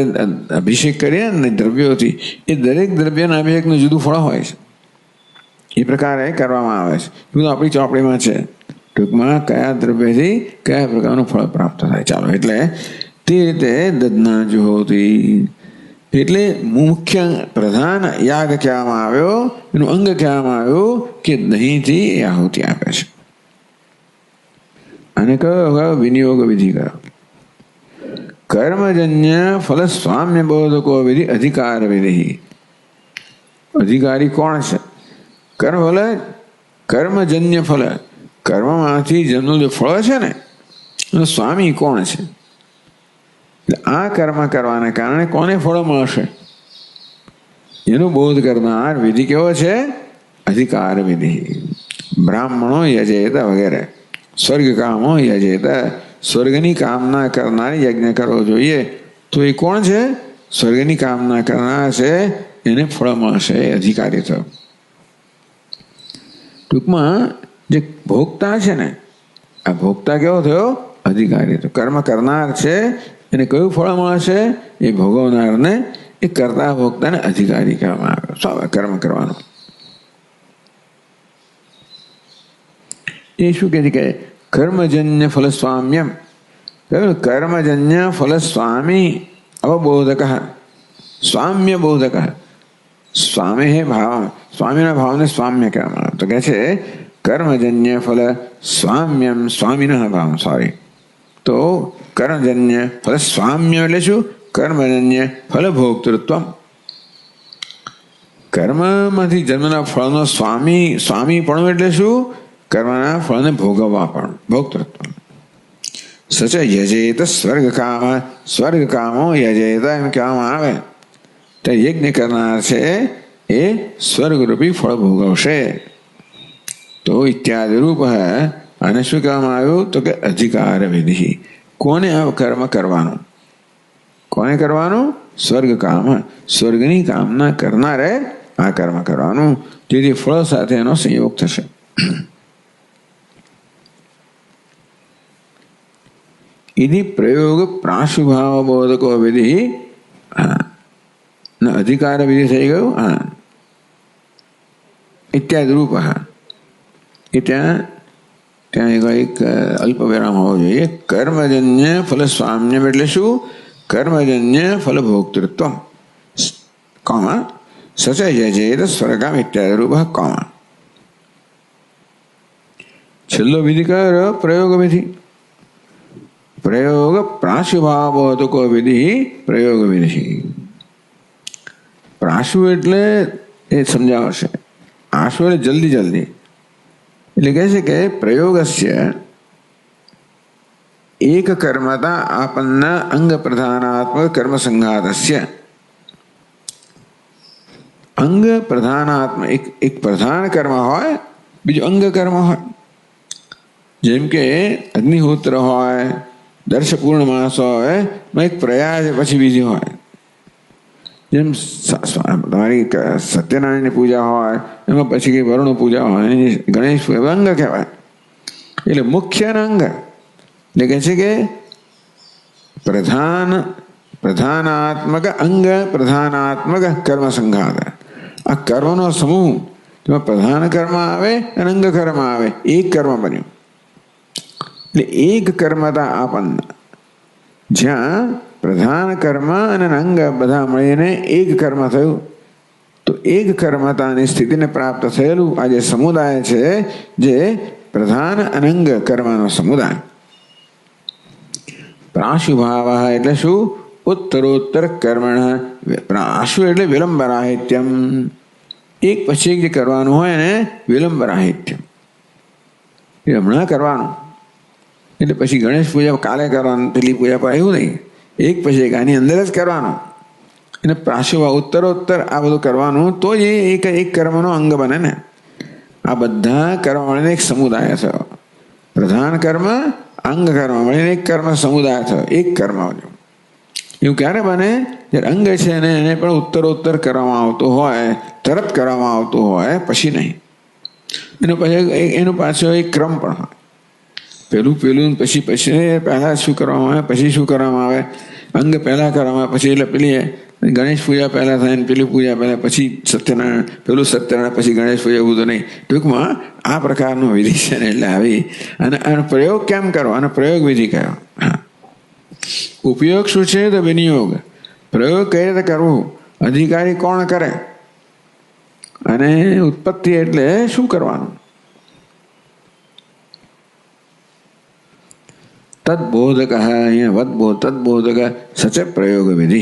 અભિષેક કરીએ ને દ્રવ્યોથી, એ દરેક દ્રવ્યના અભિષેકનું જુદું ફળ હોય છે. એ પ્રકારે કરવામાં આવે છે. બધું આપણી ચોપડીમાં છે. ટૂંકમાં કયા દ્રવ્યથી કયા પ્રકારનું ફળ પ્રાપ્ત થાય. ચાલો, એટલે તે રીતે દધના જુહોતિ. એટલે મુખ્ય પ્રધાન યાગ કહેવામાં આવ્યો, એનું અંગ કહેવામાં આવ્યું કે દહીંથી એ આહુતિ આપે છે. અને કયો વિનિયોગ વિધિ કયો? કર્મજન્ય ફલ સ્વામ્ય બોધકો વિધિ અધિકાર વિધિ. અધિકારી કોણ છે? કર્મજન્ય ફલ, કર્મમાંથી જન્મેલું જે ફળ છે ને, એનો સ્વામી કોણ છે? આ કર્મ કરવાના કારણે કોને ફળ મળશે એનું બોધ કરનાર વિધિ કેવો છે? અધિકાર વિધિ. બ્રાહ્મણો યજેત વગેરે. સ્વર્ગ કામો યજેત, સ્વર્ગની કામના કરનાર યજ્ઞ કરવો જોઈએ. તો એ કોણ છે? સ્વર્ગની કામના કરનાર છે, એને ફળ મળશે, અધિકારી થયો. ટૂંકમાં જે ભોગતા છે ને, આ ભોગતા કેવો થયો? અધિકારી. તો કર્મ કરનાર છે એને કયું ફળ મળશે? એ ભોગવનારને, એ કરતા ભોગતાને અધિકારી કહેવામાં આવે. શું કર્મ કરવાનું? એ શું કહે છે કે કર્મજન્ય ફલ સ્વામ્યમ, કર્મજન્ય ફલ સ્વામી અવબોધક, સ્વામ્ય બોધક. સ્વામી હે ભાવ, સ્વામીના ભાવને સ્વામ્ય કહેવામાં આવે. તો કહે છે કર્મજન્ય ફલ સ્વામ્યમ, સ્વામીના ભાવ, સોરી. તો કર્મજન્ય ફલ સ્વામ્ય એટલે શું? કર્મજન્ય ફલ ભોક્તૃત્વ. કર્મમાંથી જન્મના ફળનો સ્વામી પણ એટલે શું? કર્મના ફળને ભોગવવા પણ, ભોક્તૃત્વ. સચ યજેત સ્વર્ગ કામ, સ્વર્ગ કામો યજેત એમ કહેવામાં આવે. તો યજ્ઞ કરનાર છે એ સ્વર્ગરૂપી ફળ ભોગવશે. તો ઇત્યાદિ રૂપ અને શું કહેવામાં આવ્યું? તો કે અધિકાર વિધિ. કોને આ કર્મ કરવાનું? કોને કરવાનું? સ્વર્ગ કામ, સ્વર્ગની કામના કરનારે આ કર્મ કરવાનું. જેથી ફળ સાથે એનો સંયોગ થશે. इति प्रयोग प्राशुभाव बोधको विधि न अधिकार विधि થઈ ગયું. હા, ઇત્યાદિ રૂપ. ત્યાં એક અલ્પ વિરામ હોવો જોઈએ. કર્મજન્ય ફલ સ્વામ્ય એટલે શું? કર્મજન્ય ફલ ભોક્તૃત્વ કોમા સચ યજેત સ્વર્ગામ ઇત્યાદિ રૂપ કોમા. છેલ્લો વિધિ કયો? પ્રયોગ વિધિ. પ્રયોગ પ્રાશુભાવોધકો વિધિ, પ્રયોગ વિધિ. પ્રાશુ એટલે એ સમજાવશે, આશુ એટલે જલ્દી જલ્દી. એટલે કહે છે કે પ્રયોગસ્ય એક કર્મતા આપન્ન અંગ પ્રધાનાત્મક કર્મ સંઘાતસ્ય. અંગ પ્રધાનાત્મક એક પ્રધાન કર્મ હોય, બીજું અંગ કર્મ હોય. જેમ કે અગ્નિહોત્ર હોય, દર્શ પૂર્ણમાસ હોય, એક પ્રયાસ પછી બીજી હોય. જેમ તમારી સત્યનારાયણની પૂજા હોય, એમાં પછી કઈ વરુણ પૂજા હોય, ગણેશ અંગ કહેવાય. એટલે મુખ્ય અંગ એટલે કહે છે કે પ્રધાનાત્મક અંગ, પ્રધાનાત્મક કર્મ સંઘાત. આ કર્મનો સમૂહ, તેમાં પ્રધાન કર્મ આવે અને અંગ કર્મ આવે, એક કર્મ બન્યું. એટલે એક કર્મતા આપન્ન, જ્યાં પ્રધાન કર્મ અને અંગ બધા મળીને એક કર્મ થયું. તો એક કર્મતાની સ્થિતિને પ્રાપ્ત થયેલું આ જે સમુદાય છે, જે પ્રધાન અને અંગ કર્મનો સમુદાય. પ્રાશુભાવ એટલે શું? ઉત્તરોત્તર કર્મણ. પ્રાશુ એટલે વિલંબ રાહિત્યમ, એક પછી એક જે કરવાનું હોય ને, વિલંબ રાહિત્યમ. એ હમણાં કરવાનું, એટલે પછી ગણેશ પૂજા કાલે કરવાનું, પેલી પૂજા પર એવું નહીં, એક પછી એક આની અંદર જ કરવાનું. એને પ્રાશુભાવ ઉત્તરોત્તર આ બધું કરવાનું, તો જ એ એક કર્મનો અંગ બને ને. આ બધા કર્મ મળીને એક સમુદાય થયો. પ્રધાન કર્મ, અંગ કર્મ મળીને એક કર્મ સમુદાય થયો, એક કર્મ. એવું ક્યારે બને? જ્યારે અંગ છે ને એને પણ ઉત્તરોત્તર કરવામાં આવતું હોય, તરત કરવામાં આવતું હોય, પછી નહીં. એનો પાછો એક ક્રમ પણ હોય. પેલું પછી પહેલાં શું કરવામાં આવે, પછી શું કરવામાં આવે. અંગ પહેલાં કરવામાં આવે, પછી એટલે પેલી ગણેશ પૂજા પહેલાં થાય ને પેલી પૂજા પહેલાં, પછી સત્યનારાયણ, પેલું સત્યનારાયણ, પછી ગણેશ પૂજા, એવું તો નહીં. ટૂંકમાં આ પ્રકારનો વિધિ છે ને. એટલે આવી અને પ્રયોગ કેમ કરો? અને પ્રયોગ વિધિ કયો? હા, ઉપયોગ શું છે? તો વિનિયોગ. પ્રયોગ કઈ રીતે કરવું, અધિકારી કોણ કરે, અને ઉત્પત્તિ એટલે શું કરવાનું. તદબોધક, અહીંયા તદબોધક સચ પ્રયોગ વિધિ.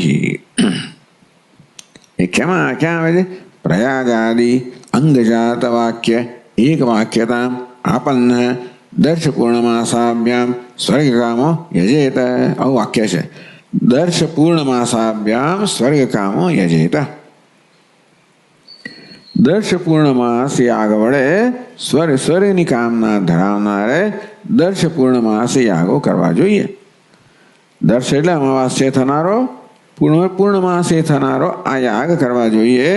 એ ક્યાં આવે છે? પ્રયાગાદિ અંગજાત વાક્ય એક વાક્યતા આપન્ન દર્શ પૂર્ણમાસાભ્યામ સ્વર્ગકામો યજેત. આવું વાક્ય છે, દર્શ પૂર્ણમાસાભ્યામ સ્વર્ગકામો યજેત. દર્શ પૂર્ણમાસ યાગ વડે સ્વર્ગની કામના ધરાવનારે દર્શ પૂર્ણમાસે યાગો કરવા જોઈએ. દર્શ એટલે અમાવાસ્ય થનારો, પૂર્ણમાસે થનારો આ યાગ કરવા જોઈએ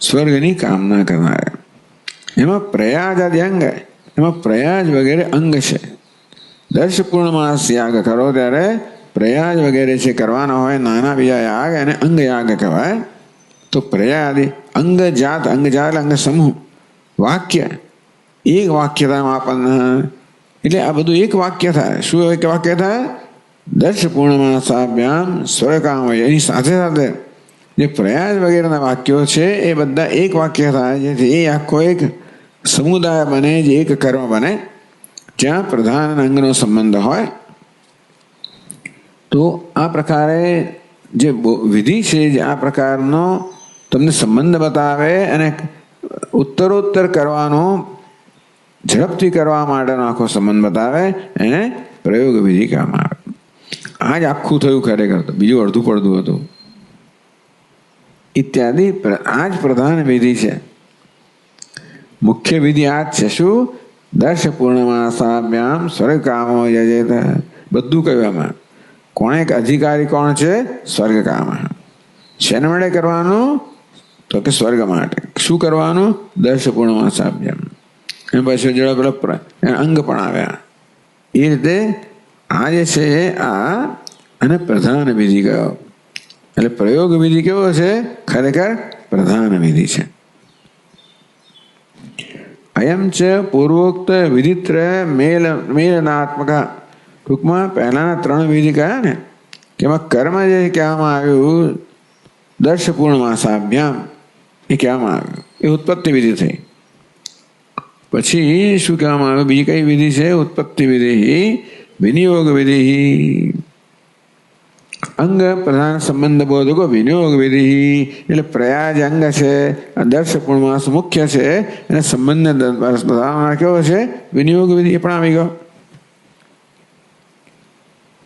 સ્વર્ગની કામના કરનારે. એમાં પ્રયાગ આદિ અંગ, એમાં પ્રયાજ વગેરે અંગ છે. દર્શ પૂર્ણમાસ યાગ કરો ત્યારે પ્રયાજ વગેરે છે કરવાના હોય નાના બીજા યાગ એને અંગ યાગ કહેવાય. તો પ્રયાદિ અંગ જાત એટલે અંગ સમૂહ, વાક્ય એક વાક્યતામાં આપણને એટલે આ બધું એક વાક્ય થાય. શું એક વાક્ય થાય? દર્શ પૂર્ણમાસાભ્યામ સ્વરકામ. એની સાથે સાથે જે પ્રયાસ વગેરેના વાક્યો છે એ બધા એક વાક્ય થાય, જેથી એ આખો એક સમુદાય બને, જે એક કર્મ બને, જ્યાં પ્રધાન અંગનો સંબંધ હોય. તો આ પ્રકારે જે વિધિ છે, જે આ પ્રકારનો તમને સંબંધ બતાવે અને ઉત્તરોત્તર કરવાનો, ઝડપથી કરવા માટેનો આખો સંબંધ બતાવે, એને પ્રયોગ વિધિ કહેવામાં આવે. આ જ આખું થયું ખરેખર, તો બીજું અડધું પડતું હતું ઇત્યાદિ. આ જ પ્રધાન વિધિ છે, મુખ્ય વિધિ આ જ છે. શું? દર્શ પૂર્ણમાસાભ્યામ સ્વર્ગ કામો યજેત. બધું કહ્યું એમાં. કોણે અધિકારી કોણ છે? સ્વર્ગ કામ. શેના માટે કરવાનું? તો કે સ્વર્ગ માટે. શું કરવાનું? દર્શ પૂર્ણમાસાભ્યામ. એ પછી જોડે પેલા અંગ પણ આવ્યા. એ રીતે આ જે છે આ અને પ્રધાન વિધિ કયો. એટલે પ્રયોગ વિધિ કેવો છે? ખરેખર પ્રધાન વિધિ છે. અયમ છે પૂર્વોક્ત વિધિત્રય મેલનાત્મક. ટૂંકમાં પહેલાના 3 વિધિ કયા ને, કે એમાં કર્મ જે કહેવામાં આવ્યું દર્શ પૂર્ણમાસાભ્યામ એ કહેવામાં આવ્યું, એ ઉત્પત્તિ વિધિ થઈ. પછી શું કહેવામાં આવ્યું? બીજી કઈ વિધિ છે? ઉત્પત્તિ વિધિ, વિનિયોગ વિધિ. અંગ પ્રધાન સંબંધ બોધકો વિનિયોગ વિધિ એટલે પ્રયાજ અંગ છે, દર્શ પૂર્ણમાસ મુખ્ય છે, અને સંબંધ કેવો છે? વિનિયોગ વિધિ. એ પણ આવી ગયો.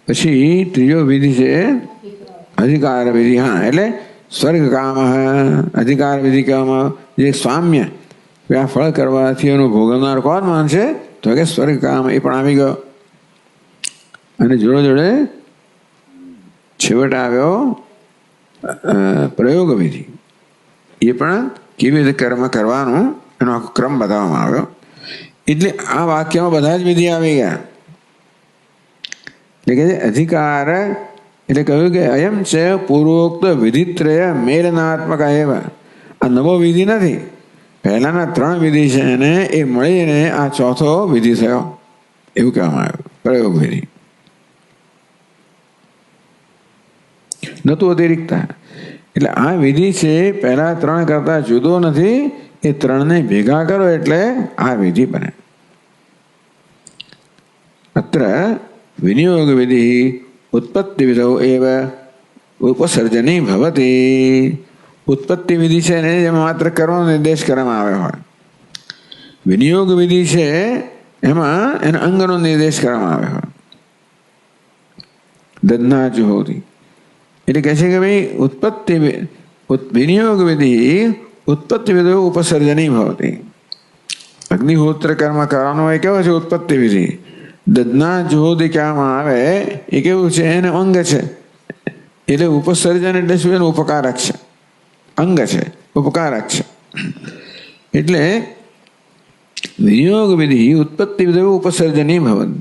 પછી ત્રીજો વિધિ છે અધિકાર વિધિ. હા, એટલે સ્વર્ગ કામ. અધિકાર વિધિ કહેવામાં જે સ્વામ્ય આ ફળ કરવાથી એનું ભોગવનાર કોણ માનશે? તો કે સ્વર્ગ કામ. એ પણ આવી ગયો. અને જોડે જોડે છેવટે આવ્યો પ્રયોગ વિધિ. એ પણ કેવી રીતે કર્મ કરવાનું એનો આખો ક્રમ બતાવવામાં આવ્યો. એટલે આ વાક્યમાં બધા જ વિધિ આવી ગયા. એટલે કે અધિકાર એટલે કહ્યું કે અયમ છે પૂર્વોક્ત વિધિત્રય મેલનાત્મક એવા. આ નવો વિધિ નથી, પહેલાના 3 વિધિ છે અને એ મળીને આ ચોથો વિધિ થયો, એવું કહેવામાં આવ્યું પ્રયોગ વિધિ. નતું અતિરિક્ત. એટલે આ વિધિ છે પહેલા 3 કરતા જુદો નથી, એ 3ને ભેગા કરો એટલે આ વિધિ બને. અત્ર વિનિયોગ વિધિ ઉત્પત્તિ વિધૌ એવ ઉપસર્જની ભવતી. ઉત્પત્તિ વિધિ છે ને જેમાં માત્ર કર્મનો નિર્દેશ કરવામાં આવ્યો હોય. વિનિયોગ વિધિ છે એમાં એના અંગનો નિર્દેશ કરવામાં આવ્યો હોય. દધના જુહોતી એટલે કહે છે કે ભાઈ ઉત્પત્તિ વિનિયોગ વિધિ ઉત્પત્તિ વિધિ ઉપસર્જની ભવતી. અગ્નિહોત્ર કર્મ કરવાનો હોય કેવો છે? ઉત્પત્તિ વિધિ. દધના જુહોતી કહેવામાં આવે એ કેવું છે? એને અંગ છે. એટલે ઉપસર્જન એટલે શું? એનું ઉપકારક છે, અંગ છે, ઉપકારક છે. એટલે વિનિયોગ વિધિ ઉત્પત્તિ વિધિ ઉપસર્જની ભવન.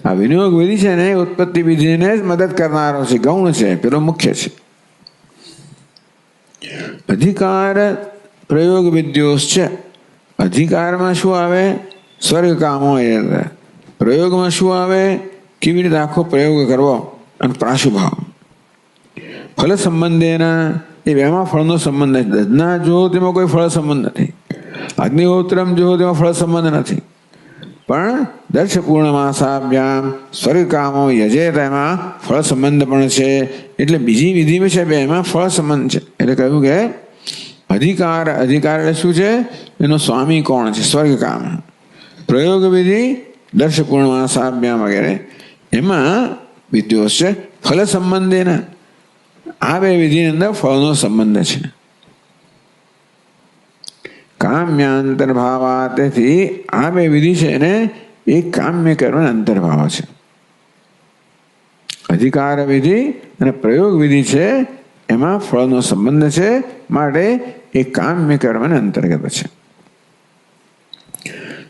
આ વિનિયોગ વિધિ છે ને ઉત્પત્તિ વિધિને જ મદદ કરનારો છે, ગૌણ છે, પેલો મુખ્ય છે. અધિકાર પ્રયોગ વિદ્યોસ છે. અધિકારમાં શું આવે? સ્વર્ગ કામો. પ્રયોગમાં શું આવે? કેવી રીતે આખો પ્રયોગ કરવો અને પ્રાશુભાવ. ફલ સંબંધેના એ બેમાં ફળનો સંબંધ નથી. દધના જો તેમાં કોઈ ફળ સંબંધ નથી. અગ્નિહોત્રમ જો તેમાં ફળ સંબંધ નથી. પણ દર્શ પૂર્ણમાસાભ્યામ સ્વર્ગ કામો યજેત એમાં ફળ સંબંધ પણ છે. એટલે બીજી વિધિ છે બેમાં ફળ સંબંધ છે. એટલે કહ્યું કે અધિકાર એટલે શું છે? એનો સ્વામી કોણ છે? સ્વર્ગ કામ. પ્રયોગ વિધિ દર્શ પૂર્ણમાસાભ્યામ વગેરે એમાં વિદ્યોસ છે ફલ સંબંધેના. આ 2 વિધિની અંદર ફળનો સંબંધ છે. કામ્યાંતર ભાવા. તેથી આ 2 વિધિ છે ને એ એ કામ્ય કર્મના અંતર્ભાવ છે. અધિકાર વિધિ અને પ્રયોગ વિધિ છે, એમાં ફળનો સંબંધ છે, માટે એ કામ્ય કર્મના અંતર્ગત છે.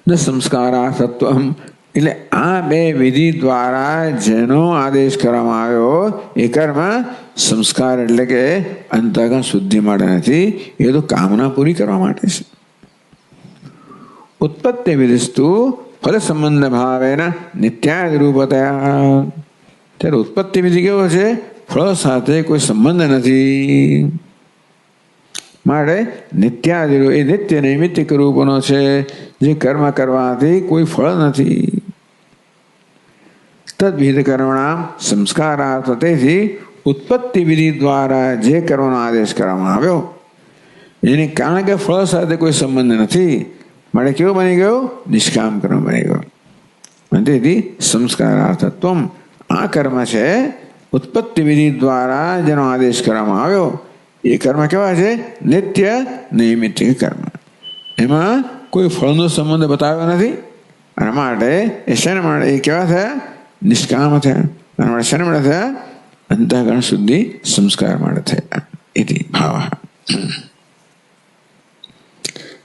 ન સંસ્કારા સત્વમ, એટલે આ બે વિધિ દ્વારા જેનો આદેશ કરવામાં આવ્યો એ કર્મ સંસ્કાર એટલે કે અંતઃકરણ શુદ્ધિ માટે નથી, એ તો કામના પૂરી કરવા માટે છે. ઉત્પત્તિ વિધિસ્તુ ફલ સંબંધ ભાવેના નિત્યાદિ રૂપતયા, ત્યારે ઉત્પત્તિ વિધિ કેવો છે? ફળ સાથે કોઈ સંબંધ નથી, માટે નિત્યાદિ એ નિત્ય નૈમિત્તિક રૂપનો છે, જે કર્મ કરવાથી કોઈ ફળ નથી. તદ્વિધ કર્મણામ સંસ્કારાર્થ, તેથી ઉત્પત્તિ વિધિ દ્વારા જે કર્મનો આદેશ કરવામાં આવ્યો એને કારણ કે ફળ સાથે કોઈ સંબંધ નથી, માટે કેવો બની ગયો? નિષ્કામ કર્મ બની ગયો. અને તેથી સંસ્કારાર્થત્વમ, આ કર્મ છે ઉત્પત્તિ વિધિ દ્વારા જેનો આદેશ કરવામાં આવ્યો એ કર્મ કેવા છે? નિત્ય નૈમિત્તિક કર્મ, એમાં કોઈ ફળનો સંબંધ બતાવ્યો નથી, અને માટે એ શેના માટે એ કેવા થયા? નિષ્કામ થયા. અને માટે શેના માટે થયા? અંતઃકરણ શુદ્ધિ સંસ્કાર માટે થયા. એથી ભાવ.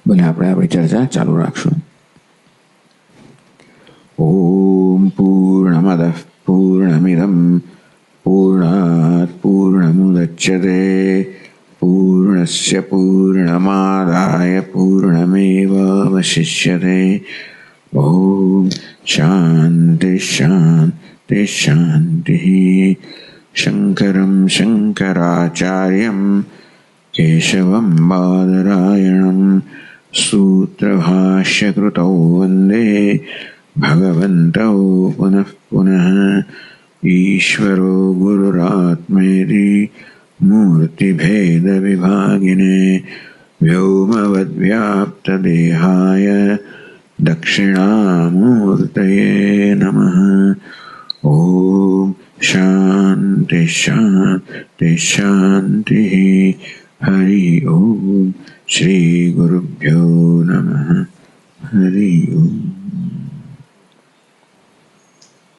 ભલે આપણે આપણી ચર્ચા ચાલુ રાખશું. ઓમ પૂર્ણમદ પૂર્ણમિદમ પૂર્ણાત પૂર્ણમુદચ્યતે પૂર્ણસ્ય પૂર્ણમાદાય પૂર્ણમેવાવશિષ્યતે. ઓમ શાંતિ શાંતિ શાંતિ. શંકરમ શંકરાચાર્યમ કેશવમ બાદરાયણમ સૂત્રભાષ્યકૃતૌ વંદે ભગવन्तौ પુનઃ પુનઃ. ઈશ્વરો ગુરુરાત્મેતિ મૂર્તિભેદવિભાગિને વ્યોમવદ્વ્યાપ્તદેહાય દક્ષિણામૂર્તયે નમઃ. ઓમ શાંતિ શાંતિ શાંતિ. હરિ ઓમ. શ્રી ગુરુભ્યો નમઃ. હરિ ઓમ.